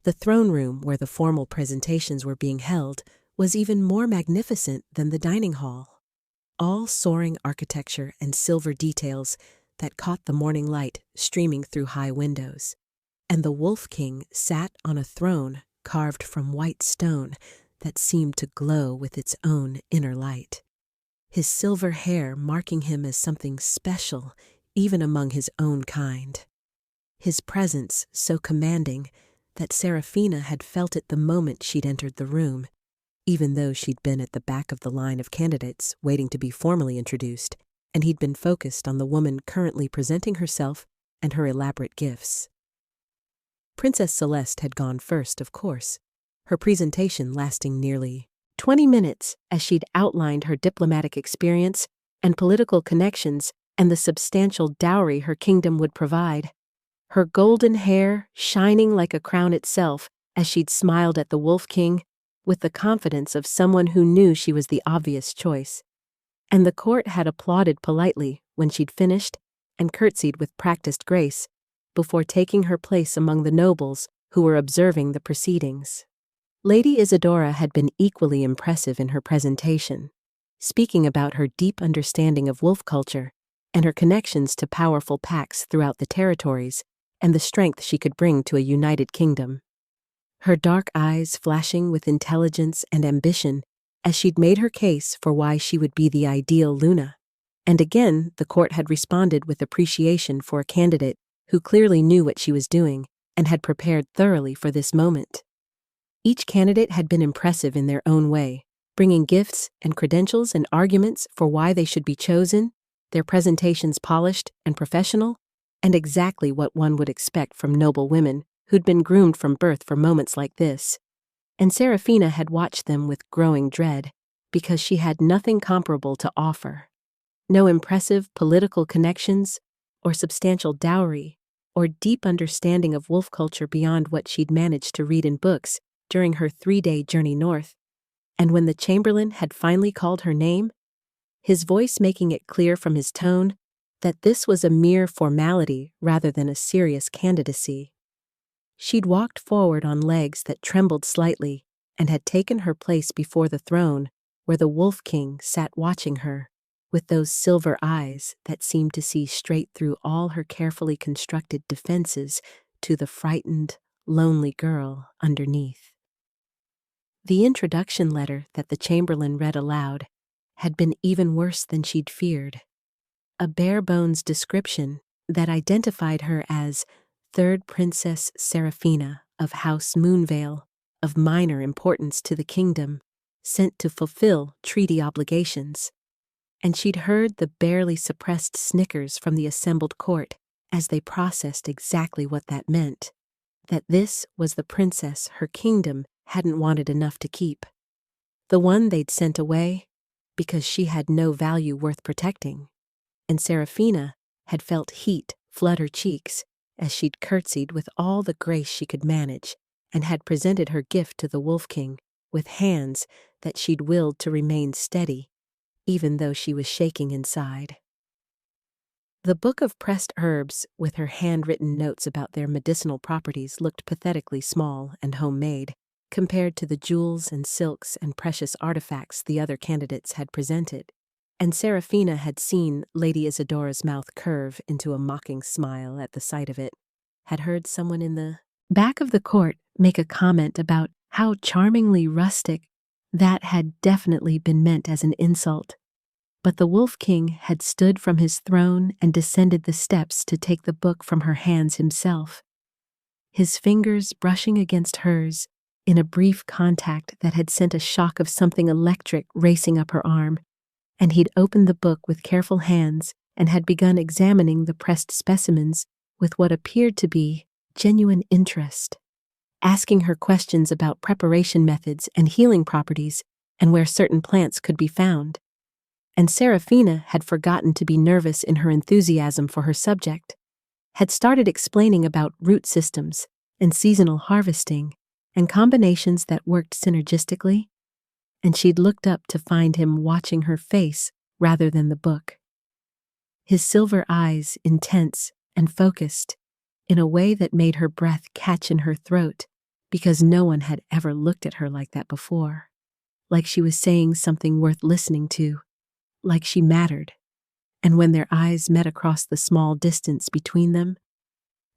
The throne room where the formal presentations were being held was even more magnificent than the dining hall. All soaring architecture and silver details that caught the morning light streaming through high windows. And the Wolf King sat on a throne carved from white stone that seemed to glow with its own inner light, his silver hair marking him as something special even among his own kind. His presence so commanding that Seraphina had felt it the moment she'd entered the room, even though she'd been at the back of the line of candidates waiting to be formally introduced and he'd been focused on the woman currently presenting herself and her elaborate gifts. Princess Celeste had gone first, of course, her presentation lasting nearly 20 minutes as she'd outlined her diplomatic experience and political connections and the substantial dowry her kingdom would provide. Her golden hair shining like a crown itself as she'd smiled at the Wolf King with the confidence of someone who knew she was the obvious choice. And the court had applauded politely when she'd finished and curtsied with practiced grace before taking her place among the nobles who were observing the proceedings. Lady Isadora had been equally impressive in her presentation, speaking about her deep understanding of wolf culture and her connections to powerful packs throughout the territories and the strength she could bring to a united kingdom. Her dark eyes flashing with intelligence and ambition as she'd made her case for why she would be the ideal Luna. And again, the court had responded with appreciation for a candidate who clearly knew what she was doing and had prepared thoroughly for this moment. Each candidate had been impressive in their own way, bringing gifts and credentials and arguments for why they should be chosen, their presentations polished and professional, and exactly what one would expect from noble women who'd been groomed from birth for moments like this. And Seraphina had watched them with growing dread, because she had nothing comparable to offer. No impressive political connections, or substantial dowry, or deep understanding of wolf culture beyond what she'd managed to read in books during her 3-day journey north. And when the Chamberlain had finally called her name, his voice making it clear from his tone that this was a mere formality rather than a serious candidacy. She'd walked forward on legs that trembled slightly and had taken her place before the throne where the Wolf King sat watching her, with those silver eyes that seemed to see straight through all her carefully constructed defenses to the frightened, lonely girl underneath. The introduction letter that the Chamberlain read aloud had been even worse than she'd feared. A bare-bones description that identified her as Third Princess Seraphina of House Moonvale, of minor importance to the kingdom, sent to fulfill treaty obligations. And she'd heard the barely suppressed snickers from the assembled court as they processed exactly what that meant, that this was the princess her kingdom hadn't wanted enough to keep. The one they'd sent away because she had no value worth protecting. And Seraphina had felt heat flood her cheeks as she'd curtsied with all the grace she could manage and had presented her gift to the Wolf King with hands that she'd willed to remain steady, even though she was shaking inside. The book of pressed herbs with her handwritten notes about their medicinal properties looked pathetically small and homemade compared to the jewels and silks and precious artifacts the other candidates had presented. And Seraphina had seen Lady Isadora's mouth curve into a mocking smile at the sight of it, had heard someone in the back of the court make a comment about how charmingly rustic that had definitely been meant as an insult. But the Wolf King had stood from his throne and descended the steps to take the book from her hands himself, his fingers brushing against hers in a brief contact that had sent a shock of something electric racing up her arm. And he'd opened the book with careful hands and had begun examining the pressed specimens with what appeared to be genuine interest, asking her questions about preparation methods and healing properties and where certain plants could be found. And Seraphina had forgotten to be nervous in her enthusiasm for her subject, had started explaining about root systems and seasonal harvesting and combinations that worked synergistically, and she'd looked up to find him watching her face rather than the book. His silver eyes intense and focused in a way that made her breath catch in her throat because no one had ever looked at her like that before, like she was saying something worth listening to, like she mattered. And when their eyes met across the small distance between them,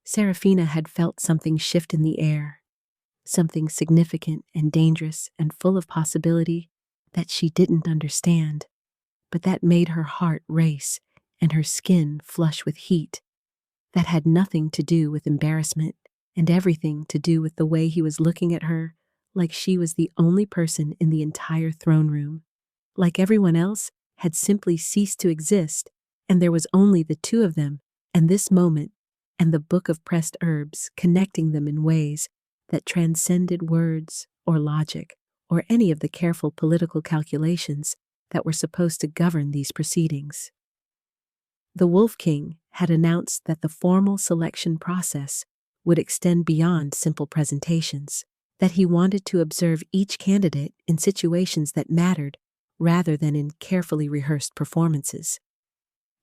Seraphina had felt something shift in the air, something significant and dangerous and full of possibility that she didn't understand, but that made her heart race and her skin flush with heat, that had nothing to do with embarrassment and everything to do with the way he was looking at her, like she was the only person in the entire throne room, like everyone else had simply ceased to exist and there was only the two of them, and this moment, and the book of pressed herbs connecting them in ways that transcended words or logic or any of the careful political calculations that were supposed to govern these proceedings. The Wolf King had announced that the formal selection process would extend beyond simple presentations, that he wanted to observe each candidate in situations that mattered rather than in carefully rehearsed performances.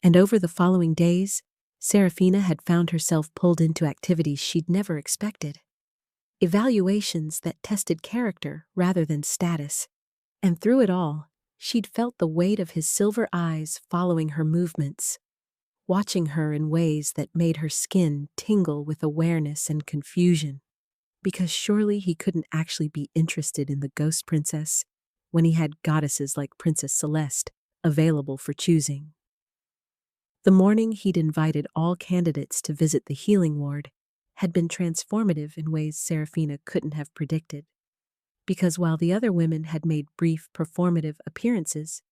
And over the following days, Serafina had found herself pulled into activities she'd never expected. Evaluations that tested character rather than status, and through it all, she'd felt the weight of his silver eyes following her movements, watching her in ways that made her skin tingle with awareness and confusion. Because surely he couldn't actually be interested in the ghost princess when he had goddesses like Princess Celeste available for choosing. The morning he'd invited all candidates to visit the healing ward had been transformative in ways Serafina couldn't have predicted. Because while the other women had made brief performative appearances,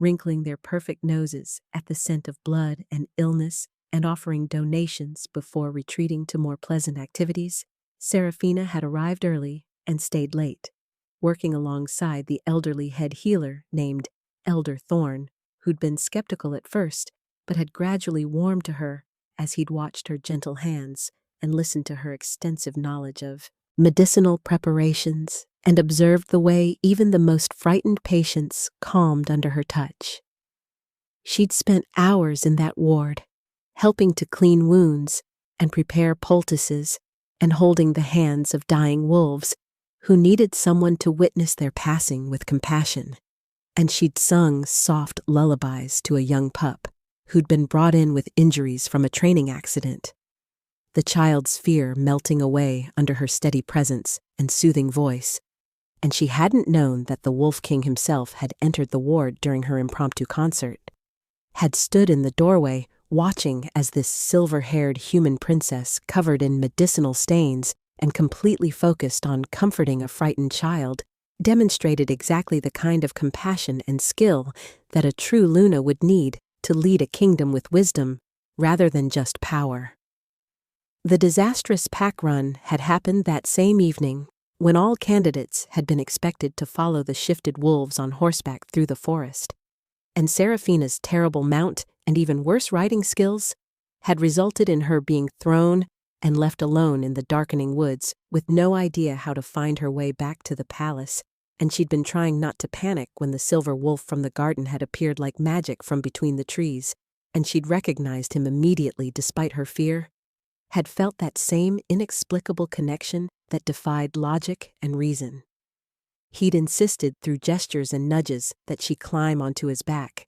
wrinkling their perfect noses at the scent of blood and illness and offering donations before retreating to more pleasant activities, Serafina had arrived early and stayed late, working alongside the elderly head healer named Elder Thorn, who'd been skeptical at first but had gradually warmed to her as he'd watched her gentle hands and listened to her extensive knowledge of medicinal preparations and observed the way even the most frightened patients calmed under her touch. She'd spent hours in that ward, helping to clean wounds and prepare poultices and holding the hands of dying wolves who needed someone to witness their passing with compassion. And she'd sung soft lullabies to a young pup who'd been brought in with injuries from a training accident, the child's fear melting away under her steady presence and soothing voice. And she hadn't known that the Wolf King himself had entered the ward during her impromptu concert, had stood in the doorway watching as this silver-haired human princess covered in medicinal stains and completely focused on comforting a frightened child demonstrated exactly the kind of compassion and skill that a true Luna would need to lead a kingdom with wisdom rather than just power. The disastrous pack run had happened that same evening when all candidates had been expected to follow the shifted wolves on horseback through the forest, and Serafina's terrible mount and even worse riding skills had resulted in her being thrown and left alone in the darkening woods with no idea how to find her way back to the palace, and she'd been trying not to panic when the silver wolf from the garden had appeared like magic from between the trees, and she'd recognized him immediately despite her fear, had felt that same inexplicable connection that defied logic and reason. He'd insisted through gestures and nudges that she climb onto his back,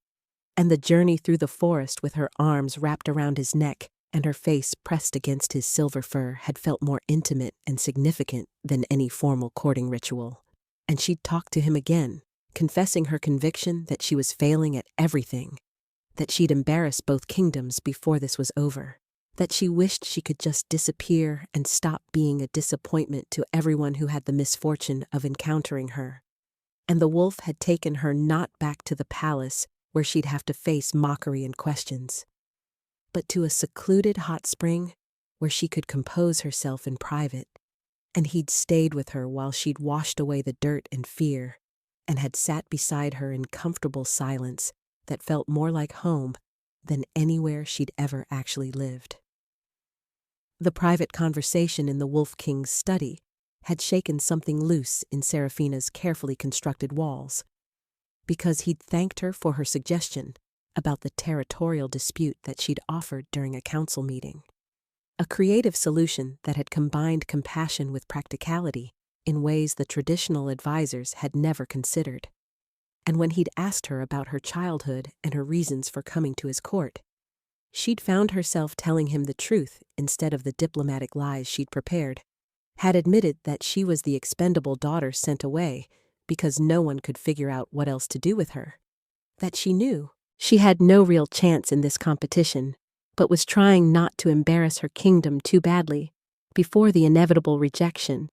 and the journey through the forest with her arms wrapped around his neck and her face pressed against his silver fur had felt more intimate and significant than any formal courting ritual. And she'd talked to him again, confessing her conviction that she was failing at everything, that she'd embarrassed both kingdoms before this was over, that she wished she could just disappear and stop being a disappointment to everyone who had the misfortune of encountering her. And the wolf had taken her not back to the palace where she'd have to face mockery and questions, but to a secluded hot spring where she could compose herself in private, and he'd stayed with her while she'd washed away the dirt and fear, and had sat beside her in comfortable silence that felt more like home than anywhere she'd ever actually lived. The private conversation in the Wolf King's study had shaken something loose in Serafina's carefully constructed walls, because he'd thanked her for her suggestion about the territorial dispute that she'd offered during a council meeting. A creative solution that had combined compassion with practicality in ways the traditional advisors had never considered. And when he'd asked her about her childhood and her reasons for coming to his court, she'd found herself telling him the truth instead of the diplomatic lies she'd prepared, had admitted that she was the expendable daughter sent away because no one could figure out what else to do with her, that she knew she had no real chance in this competition, but was trying not to embarrass her kingdom too badly before the inevitable rejection,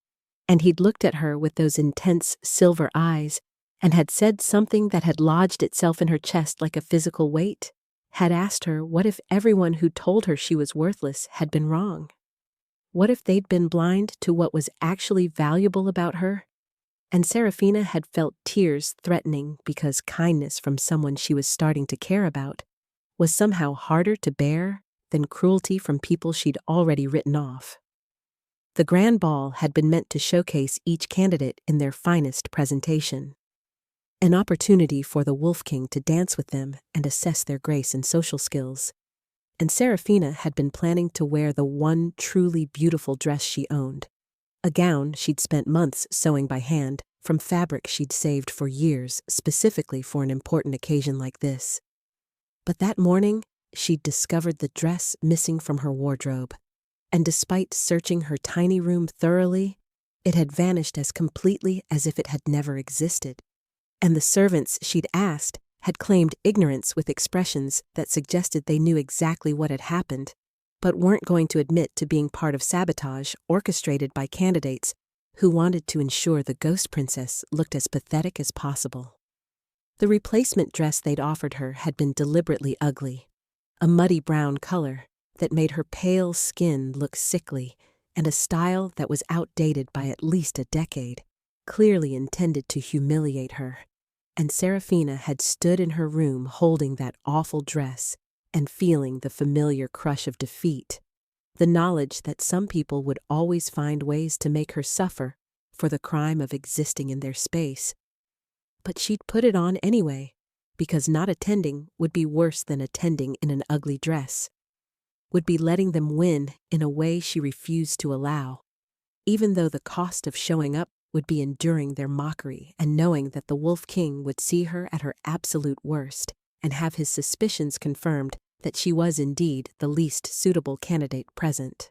and he'd looked at her with those intense silver eyes and had said something that had lodged itself in her chest like a physical weight, had asked her what if everyone who told her she was worthless had been wrong? What if they'd been blind to what was actually valuable about her? And Serafina had felt tears threatening because kindness from someone she was starting to care about was somehow harder to bear than cruelty from people she'd already written off. The grand ball had been meant to showcase each candidate in their finest presentation. An opportunity for the Wolf King to dance with them and assess their grace and social skills. And Serafina had been planning to wear the one truly beautiful dress she owned, a gown she'd spent months sewing by hand from fabric she'd saved for years specifically for an important occasion like this. But that morning, she'd discovered the dress missing from her wardrobe, and despite searching her tiny room thoroughly, it had vanished as completely as if it had never existed. And the servants she'd asked had claimed ignorance with expressions that suggested they knew exactly what had happened, but weren't going to admit to being part of sabotage orchestrated by candidates who wanted to ensure the ghost princess looked as pathetic as possible. The replacement dress they'd offered her had been deliberately ugly, a muddy brown color that made her pale skin look sickly, and a style that was outdated by at least a decade, clearly intended to humiliate her. And Serafina had stood in her room holding that awful dress and feeling the familiar crush of defeat, the knowledge that some people would always find ways to make her suffer for the crime of existing in their space. But she'd put it on anyway, because not attending would be worse than attending in an ugly dress, would be letting them win in a way she refused to allow, even though the cost of showing up would be enduring their mockery and knowing that the Wolf King would see her at her absolute worst and have his suspicions confirmed that she was indeed the least suitable candidate present.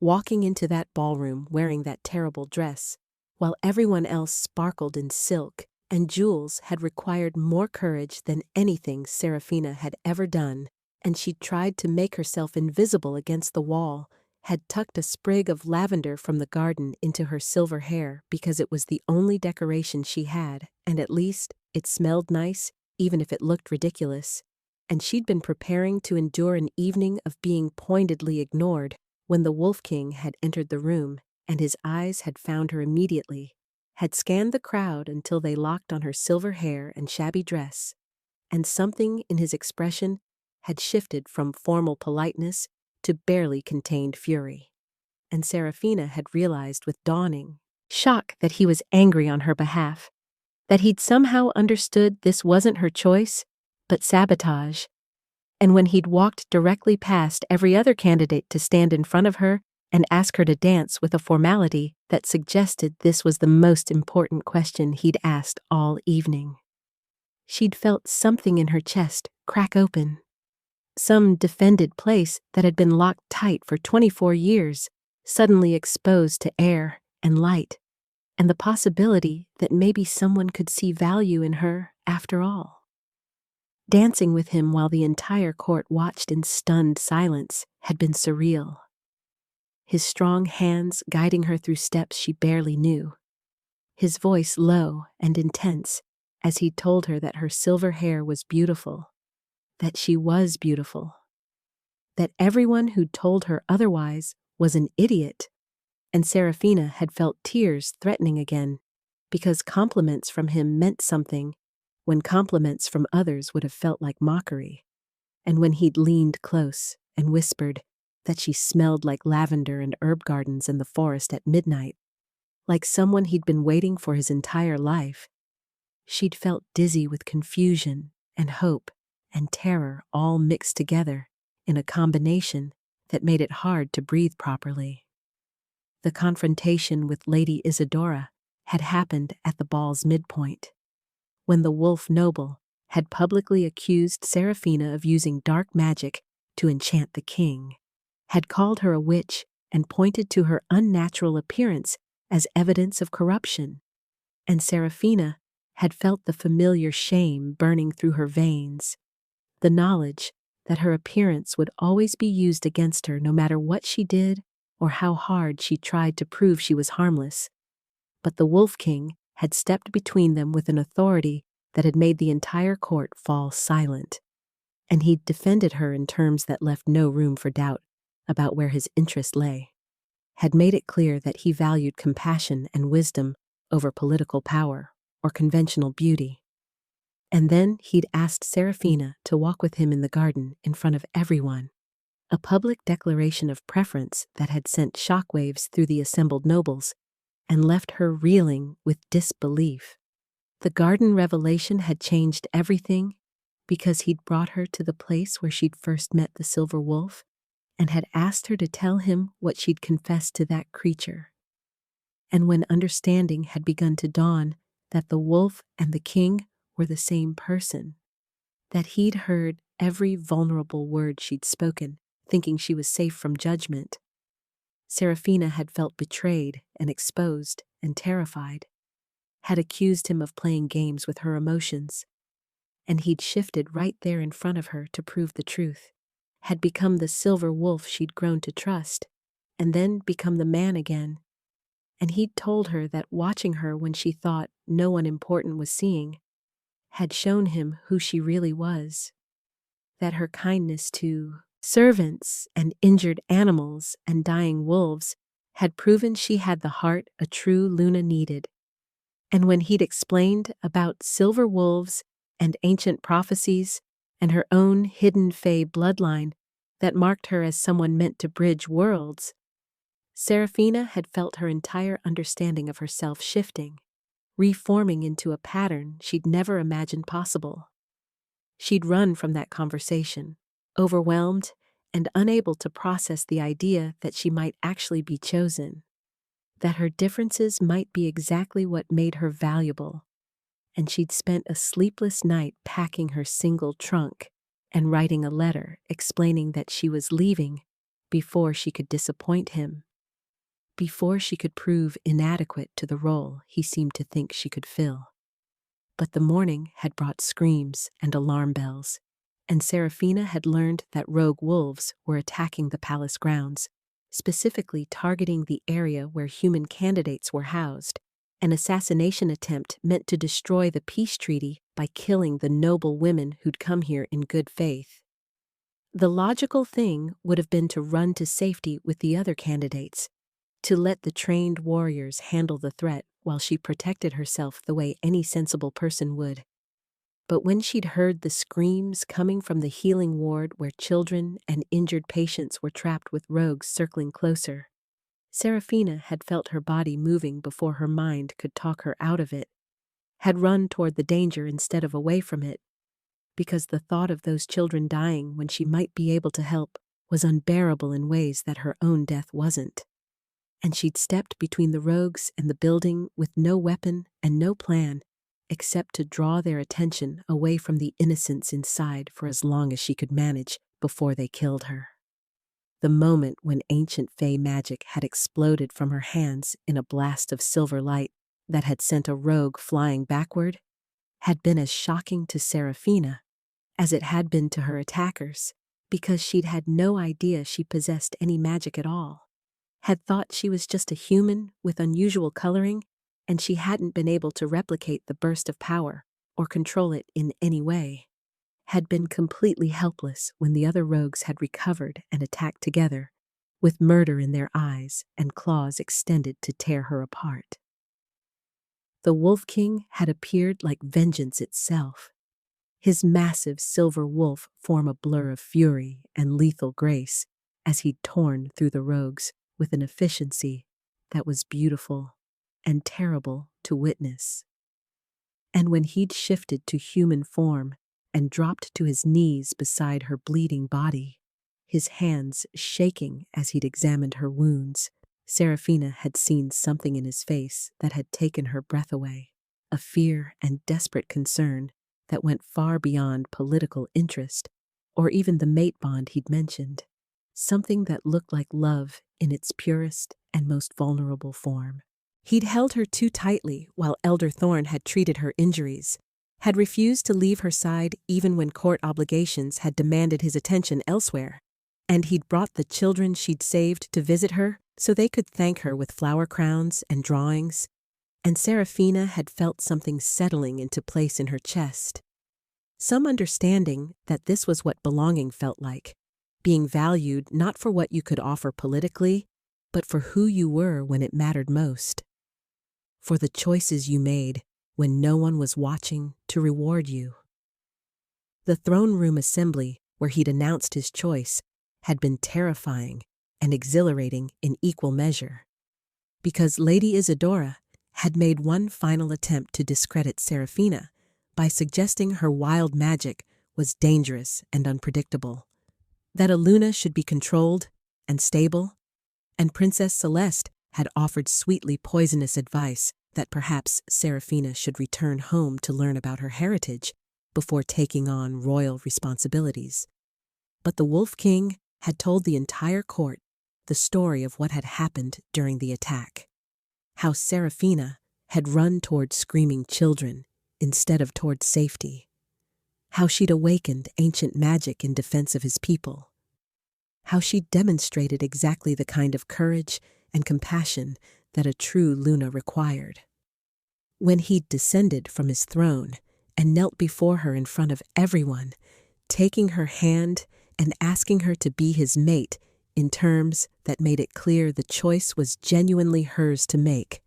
Walking into that ballroom wearing that terrible dress, while everyone else sparkled in silk and jewels, had required more courage than anything Serafina had ever done, and she'd tried to make herself invisible against the wall, had tucked a sprig of lavender from the garden into her silver hair because it was the only decoration she had, and at least it smelled nice, even if it looked ridiculous. And she'd been preparing to endure an evening of being pointedly ignored when the Wolf King had entered the room, and his eyes had found her immediately, had scanned the crowd until they locked on her silver hair and shabby dress, and something in his expression had shifted from formal politeness to barely contained fury. And Serafina had realized with dawning shock that he was angry on her behalf, that he'd somehow understood this wasn't her choice, but sabotage. And when he'd walked directly past every other candidate to stand in front of her and ask her to dance with a formality that suggested this was the most important question he'd asked all evening. She'd felt something in her chest crack open. Some defended place that had been locked tight for 24 years, suddenly exposed to air and light, and the possibility that maybe someone could see value in her after all. Dancing with him while the entire court watched in stunned silence had been surreal. His strong hands guiding her through steps she barely knew. His voice low and intense as he told her that her silver hair was beautiful, that she was beautiful, that everyone who'd told her otherwise was an idiot. And Serafina had felt tears threatening again, because compliments from him meant something when compliments from others would have felt like mockery, and when he'd leaned close and whispered that she smelled like lavender and herb gardens in the forest at midnight, like someone he'd been waiting for his entire life. She'd felt dizzy with confusion and hope and terror all mixed together in a combination that made it hard to breathe properly. The confrontation with Lady Isadora had happened at the ball's midpoint, when the Wolf Noble had publicly accused Serafina of using dark magic to enchant the king, had called her a witch and pointed to her unnatural appearance as evidence of corruption, and Serafina had felt the familiar shame burning through her veins, the knowledge that her appearance would always be used against her no matter what she did or how hard she tried to prove she was harmless. But the Wolf King had stepped between them with an authority that had made the entire court fall silent. and he'd defended her in terms that left no room for doubt about where his interest lay, had made it clear that he valued compassion and wisdom over political power or conventional beauty. And then he'd asked Serafina to walk with him in the garden in front of everyone, a public declaration of preference that had sent shockwaves through the assembled nobles and left her reeling with disbelief. The garden revelation had changed everything because he'd brought her to the place where she'd first met the silver wolf and had asked her to tell him what she'd confessed to that creature. And when understanding had begun to dawn that the wolf and the king were the same person, that he'd heard every vulnerable word she'd spoken, thinking she was safe from judgment, Serafina had felt betrayed and exposed and terrified, had accused him of playing games with her emotions, and he'd shifted right there in front of her to prove the truth, had become the silver wolf she'd grown to trust, and then become the man again. And he'd told her that watching her when she thought no one important was seeing had shown him who she really was, that her kindness to servants and injured animals and dying wolves had proven she had the heart a true Luna needed. And when he'd explained about silver wolves and ancient prophecies and her own hidden fey bloodline that marked her as someone meant to bridge worlds, Serafina had felt her entire understanding of herself shifting, reforming into a pattern she'd never imagined possible. She'd run from that conversation, overwhelmed and unable to process the idea that she might actually be chosen, that her differences might be exactly what made her valuable, and she'd spent a sleepless night packing her single trunk and writing a letter explaining that she was leaving before she could disappoint him, before she could prove inadequate to the role he seemed to think she could fill. But the morning had brought screams and alarm bells, and Serafina had learned that rogue wolves were attacking the palace grounds, specifically targeting the area where human candidates were housed, an assassination attempt meant to destroy the peace treaty by killing the noble women who'd come here in good faith. The logical thing would have been to run to safety with the other candidates, to let the trained warriors handle the threat while she protected herself the way any sensible person would. But when she'd heard the screams coming from the healing ward where children and injured patients were trapped with rogues circling closer, Serafina had felt her body moving before her mind could talk her out of it, had run toward the danger instead of away from it, because the thought of those children dying when she might be able to help was unbearable in ways that her own death wasn't. And she'd stepped between the rogues and the building with no weapon and no plan, except to draw their attention away from the innocents inside for as long as she could manage before they killed her. The moment when ancient fey magic had exploded from her hands in a blast of silver light that had sent a rogue flying backward had been as shocking to Serafina as it had been to her attackers, because she'd had no idea she possessed any magic at all, had thought she was just a human with unusual coloring, and she hadn't been able to replicate the burst of power or control it in any way, had been completely helpless when the other rogues had recovered and attacked together, with murder in their eyes and claws extended to tear her apart. The Wolf King had appeared like vengeance itself, his massive silver wolf form a blur of fury and lethal grace as he'd torn through the rogues with an efficiency that was beautiful and terrible to witness. And when he'd shifted to human form and dropped to his knees beside her bleeding body, his hands shaking as he'd examined her wounds, Serafina had seen something in his face that had taken her breath away, a fear and desperate concern that went far beyond political interest or even the mate bond he'd mentioned, something that looked like love in its purest and most vulnerable form. He'd held her too tightly while Elder Thorn had treated her injuries, had refused to leave her side even when court obligations had demanded his attention elsewhere, and he'd brought the children she'd saved to visit her so they could thank her with flower crowns and drawings, and Serafina had felt something settling into place in her chest, some understanding that this was what belonging felt like, being valued not for what you could offer politically, but for who you were when it mattered most, for the choices you made when no one was watching to reward you. The throne room assembly, where he'd announced his choice, had been terrifying and exhilarating in equal measure, because Lady Isadora had made one final attempt to discredit Serafina by suggesting her wild magic was dangerous and unpredictable, that Aluna should be controlled and stable, and Princess Celeste had offered sweetly poisonous advice that perhaps Serafina should return home to learn about her heritage before taking on royal responsibilities. But the Wolf King had told the entire court the story of what had happened during the attack, how Serafina had run toward screaming children instead of toward safety, how she'd awakened ancient magic in defense of his people, how she'd demonstrated exactly the kind of courage and compassion that a true Luna required. When he'd descended from his throne and knelt before her in front of everyone, taking her hand and asking her to be his mate in terms that made it clear the choice was genuinely hers to make,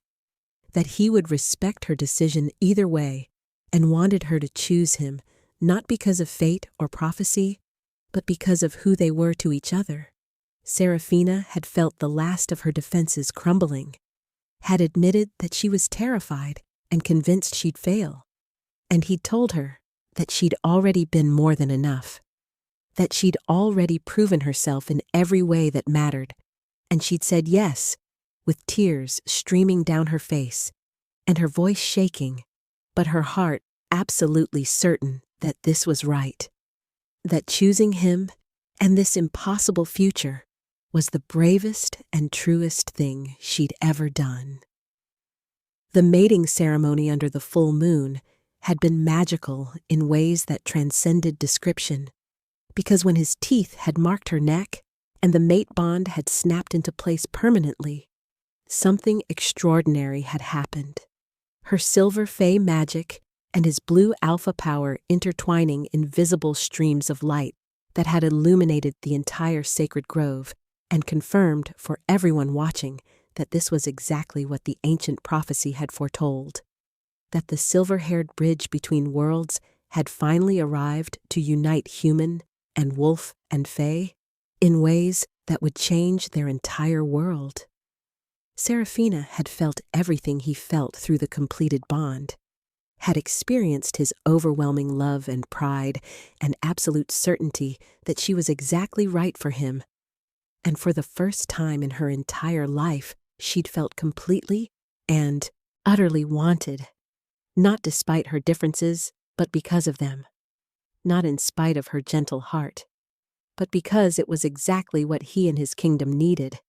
that he would respect her decision either way and wanted her to choose him not because of fate or prophecy, but because of who they were to each other. Serafina had felt the last of her defenses crumbling, had admitted that she was terrified and convinced she'd fail, and he'd told her that she'd already been more than enough, that she'd already proven herself in every way that mattered, and she'd said yes, with tears streaming down her face, and her voice shaking, but her heart absolutely certain that this was right, that choosing him and this impossible future was the bravest and truest thing she'd ever done. The mating ceremony under the full moon had been magical in ways that transcended description, because when his teeth had marked her neck and the mate bond had snapped into place permanently, something extraordinary had happened. Her silver fey magic and his blue alpha power intertwining in visible streams of light that had illuminated the entire sacred grove and confirmed for everyone watching that this was exactly what the ancient prophecy had foretold, that the silver-haired bridge between worlds had finally arrived to unite human and wolf and fey in ways that would change their entire world. Serafina had felt everything he felt through the completed bond, had experienced his overwhelming love and pride and absolute certainty that she was exactly right for him, and for the first time in her entire life, she'd felt completely and utterly wanted, not despite her differences, but because of them, not in spite of her gentle heart, but because it was exactly what he and his kingdom needed,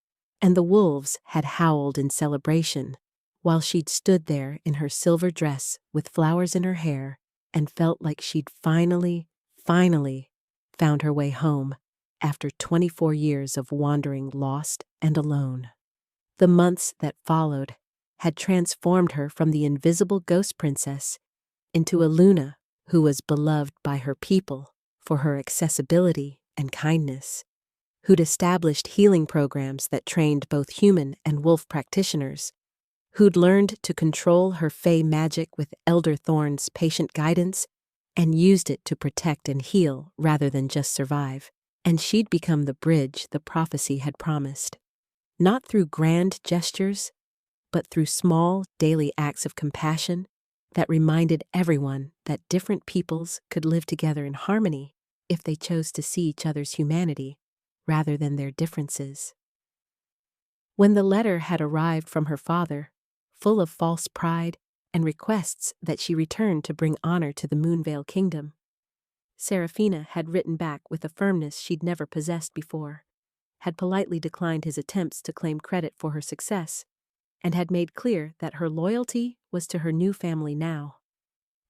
and the wolves had howled in celebration, while she'd stood there in her silver dress with flowers in her hair and felt like she'd finally found her way home after 24 years of wandering lost and alone. The months that followed had transformed her from the invisible ghost princess into a Luna who was beloved by her people for her accessibility and kindness, who'd established healing programs that trained both human and wolf practitioners, who'd learned to control her fey magic with Elder Thorn's patient guidance and used it to protect and heal rather than just survive, and she'd become the bridge the prophecy had promised. Not through grand gestures, but through small daily acts of compassion that reminded everyone that different peoples could live together in harmony if they chose to see each other's humanity rather than their differences. When the letter had arrived from her father, full of false pride and requests that she return to bring honor to the Moonveil Kingdom, Serafina had written back with a firmness she'd never possessed before, had politely declined his attempts to claim credit for her success, and had made clear that her loyalty was to her new family now,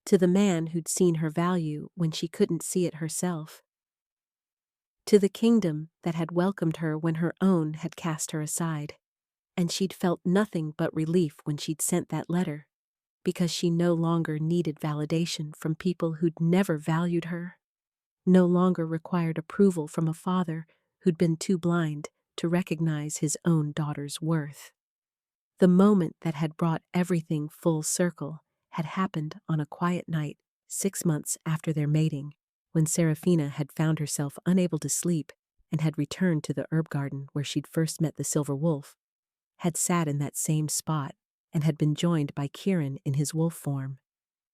to the man who'd seen her value when she couldn't see it herself, to the kingdom that had welcomed her when her own had cast her aside, and she'd felt nothing but relief when she'd sent that letter, because she no longer needed validation from people who'd never valued her, no longer required approval from a father who'd been too blind to recognize his own daughter's worth. The moment that had brought everything full circle had happened on a quiet night 6 months after their mating, when Seraphina had found herself unable to sleep and had returned to the herb garden where she'd first met the silver wolf, had sat in that same spot, and had been joined by Kieran in his wolf form.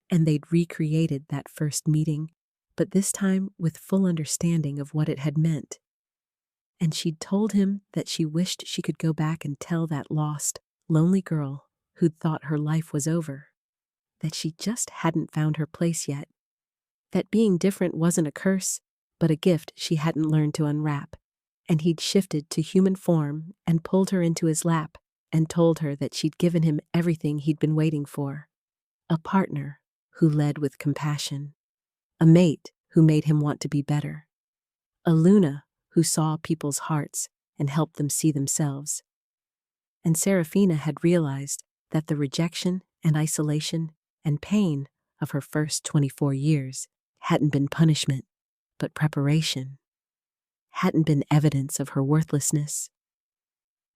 And they'd recreated that first meeting, but this time with full understanding of what it had meant. And she'd told him that she wished she could go back and tell that lost, lonely girl who'd thought her life was over, that she just hadn't found her place yet, that being different wasn't a curse, but a gift she hadn't learned to unwrap. And he'd shifted to human form and pulled her into his lap and told her that she'd given him everything he'd been waiting for: a partner who led with compassion, a mate who made him want to be better, a Luna who saw people's hearts and helped them see themselves. And Seraphina had realized that the rejection and isolation and pain of her first 24 years hadn't been punishment, but preparation, hadn't been evidence of her worthlessness,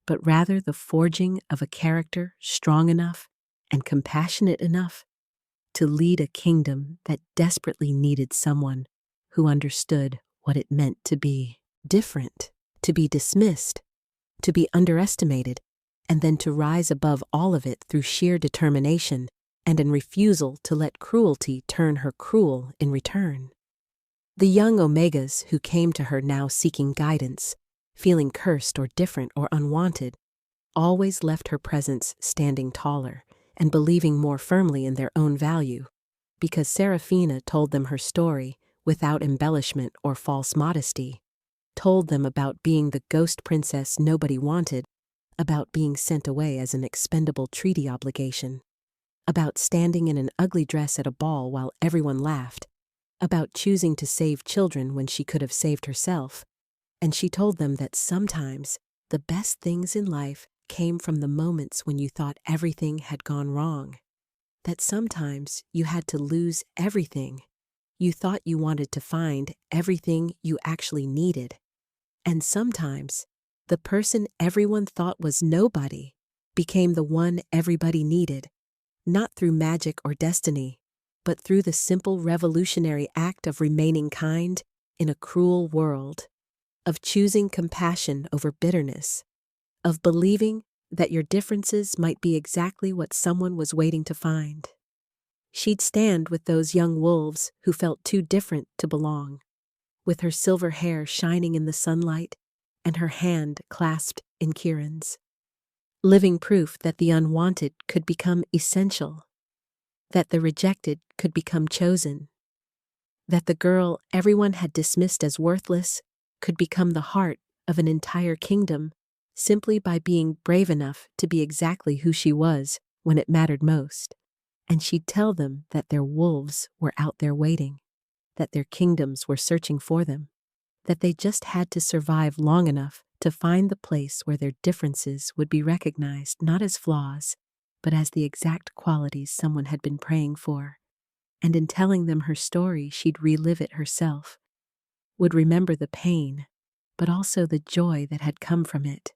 but rather the forging of a character strong enough and compassionate enough to lead a kingdom that desperately needed someone who understood what it meant to be different, to be dismissed, to be underestimated, and then to rise above all of it through sheer determination and in refusal to let cruelty turn her cruel in return. The young Omegas who came to her now seeking guidance, feeling cursed or different or unwanted, always left her presence standing taller and believing more firmly in their own value, because Seraphina told them her story without embellishment or false modesty, told them about being the ghost princess nobody wanted, about being sent away as an expendable treaty obligation, about standing in an ugly dress at a ball while everyone laughed, about choosing to save children when she could have saved herself. And she told them that sometimes the best things in life came from the moments when you thought everything had gone wrong, that sometimes you had to lose everything you thought you wanted to find everything you actually needed, and sometimes the person everyone thought was nobody became the one everybody needed, not through magic or destiny, but through the simple revolutionary act of remaining kind in a cruel world, of choosing compassion over bitterness, of believing that your differences might be exactly what someone was waiting to find. She'd stand with those young wolves who felt too different to belong, with her silver hair shining in the sunlight and her hand clasped in Kieran's, living proof that the unwanted could become essential, that the rejected could become chosen, that the girl everyone had dismissed as worthless could become the heart of an entire kingdom simply by being brave enough to be exactly who she was when it mattered most. And she'd tell them that their wolves were out there waiting, that their kingdoms were searching for them, that they just had to survive long enough to find the place where their differences would be recognized not as flaws, but as the exact qualities someone had been praying for. And in telling them her story, she'd relive it herself, would remember the pain, but also the joy that had come from it,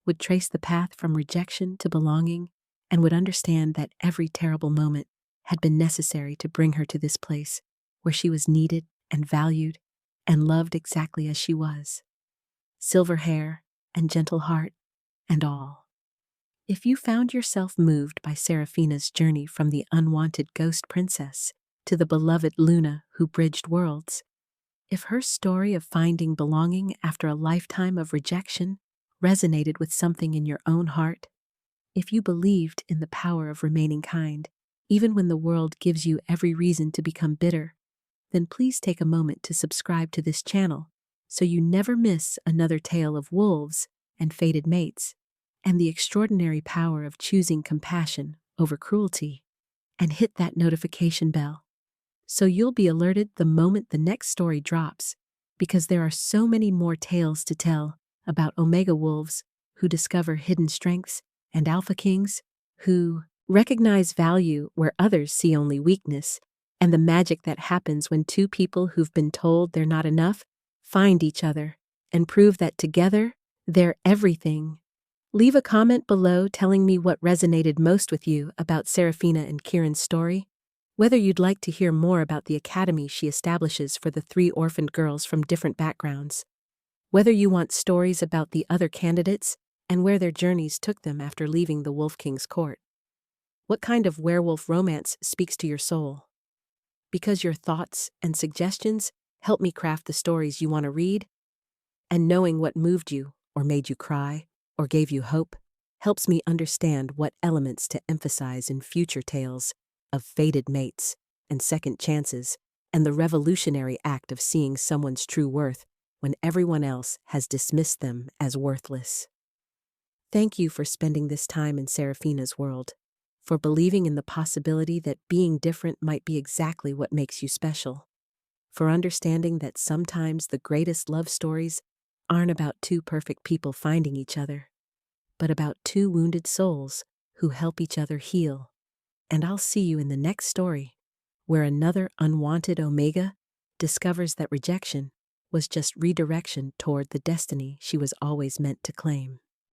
would trace the path from rejection to belonging, and would understand that every terrible moment had been necessary to bring her to this place where she was needed and valued and loved exactly as she was, silver hair and gentle heart and all. If you found yourself moved by Seraphina's journey from the unwanted ghost princess to the beloved Luna who bridged worlds, if her story of finding belonging after a lifetime of rejection resonated with something in your own heart, if you believed in the power of remaining kind, even when the world gives you every reason to become bitter, then please take a moment to subscribe to this channel so you never miss another tale of wolves and fated mates, and the extraordinary power of choosing compassion over cruelty. And hit that notification bell so you'll be alerted the moment the next story drops, because there are so many more tales to tell about Omega wolves who discover hidden strengths and alpha kings who Recognize value where others see only weakness, and the magic that happens when two people who've been told they're not enough find each other and prove that together, they're everything. Leave a comment below telling me what resonated most with you about Serafina and Kieran's story, whether you'd like to hear more about the academy she establishes for the three orphaned girls from different backgrounds, whether you want stories about the other candidates and where their journeys took them after leaving the Wolf King's court. What kind of werewolf romance speaks to your soul? Because your thoughts and suggestions help me craft the stories you want to read, and knowing what moved you or made you cry or gave you hope helps me understand what elements to emphasize in future tales of fated mates and second chances and the revolutionary act of seeing someone's true worth when everyone else has dismissed them as worthless. Thank you for spending this time in Serafina's world, for believing in the possibility that being different might be exactly what makes you special, for understanding that sometimes the greatest love stories aren't about two perfect people finding each other, but about two wounded souls who help each other heal. And I'll see you in the next story, where another unwanted Omega discovers that rejection was just redirection toward the destiny she was always meant to claim.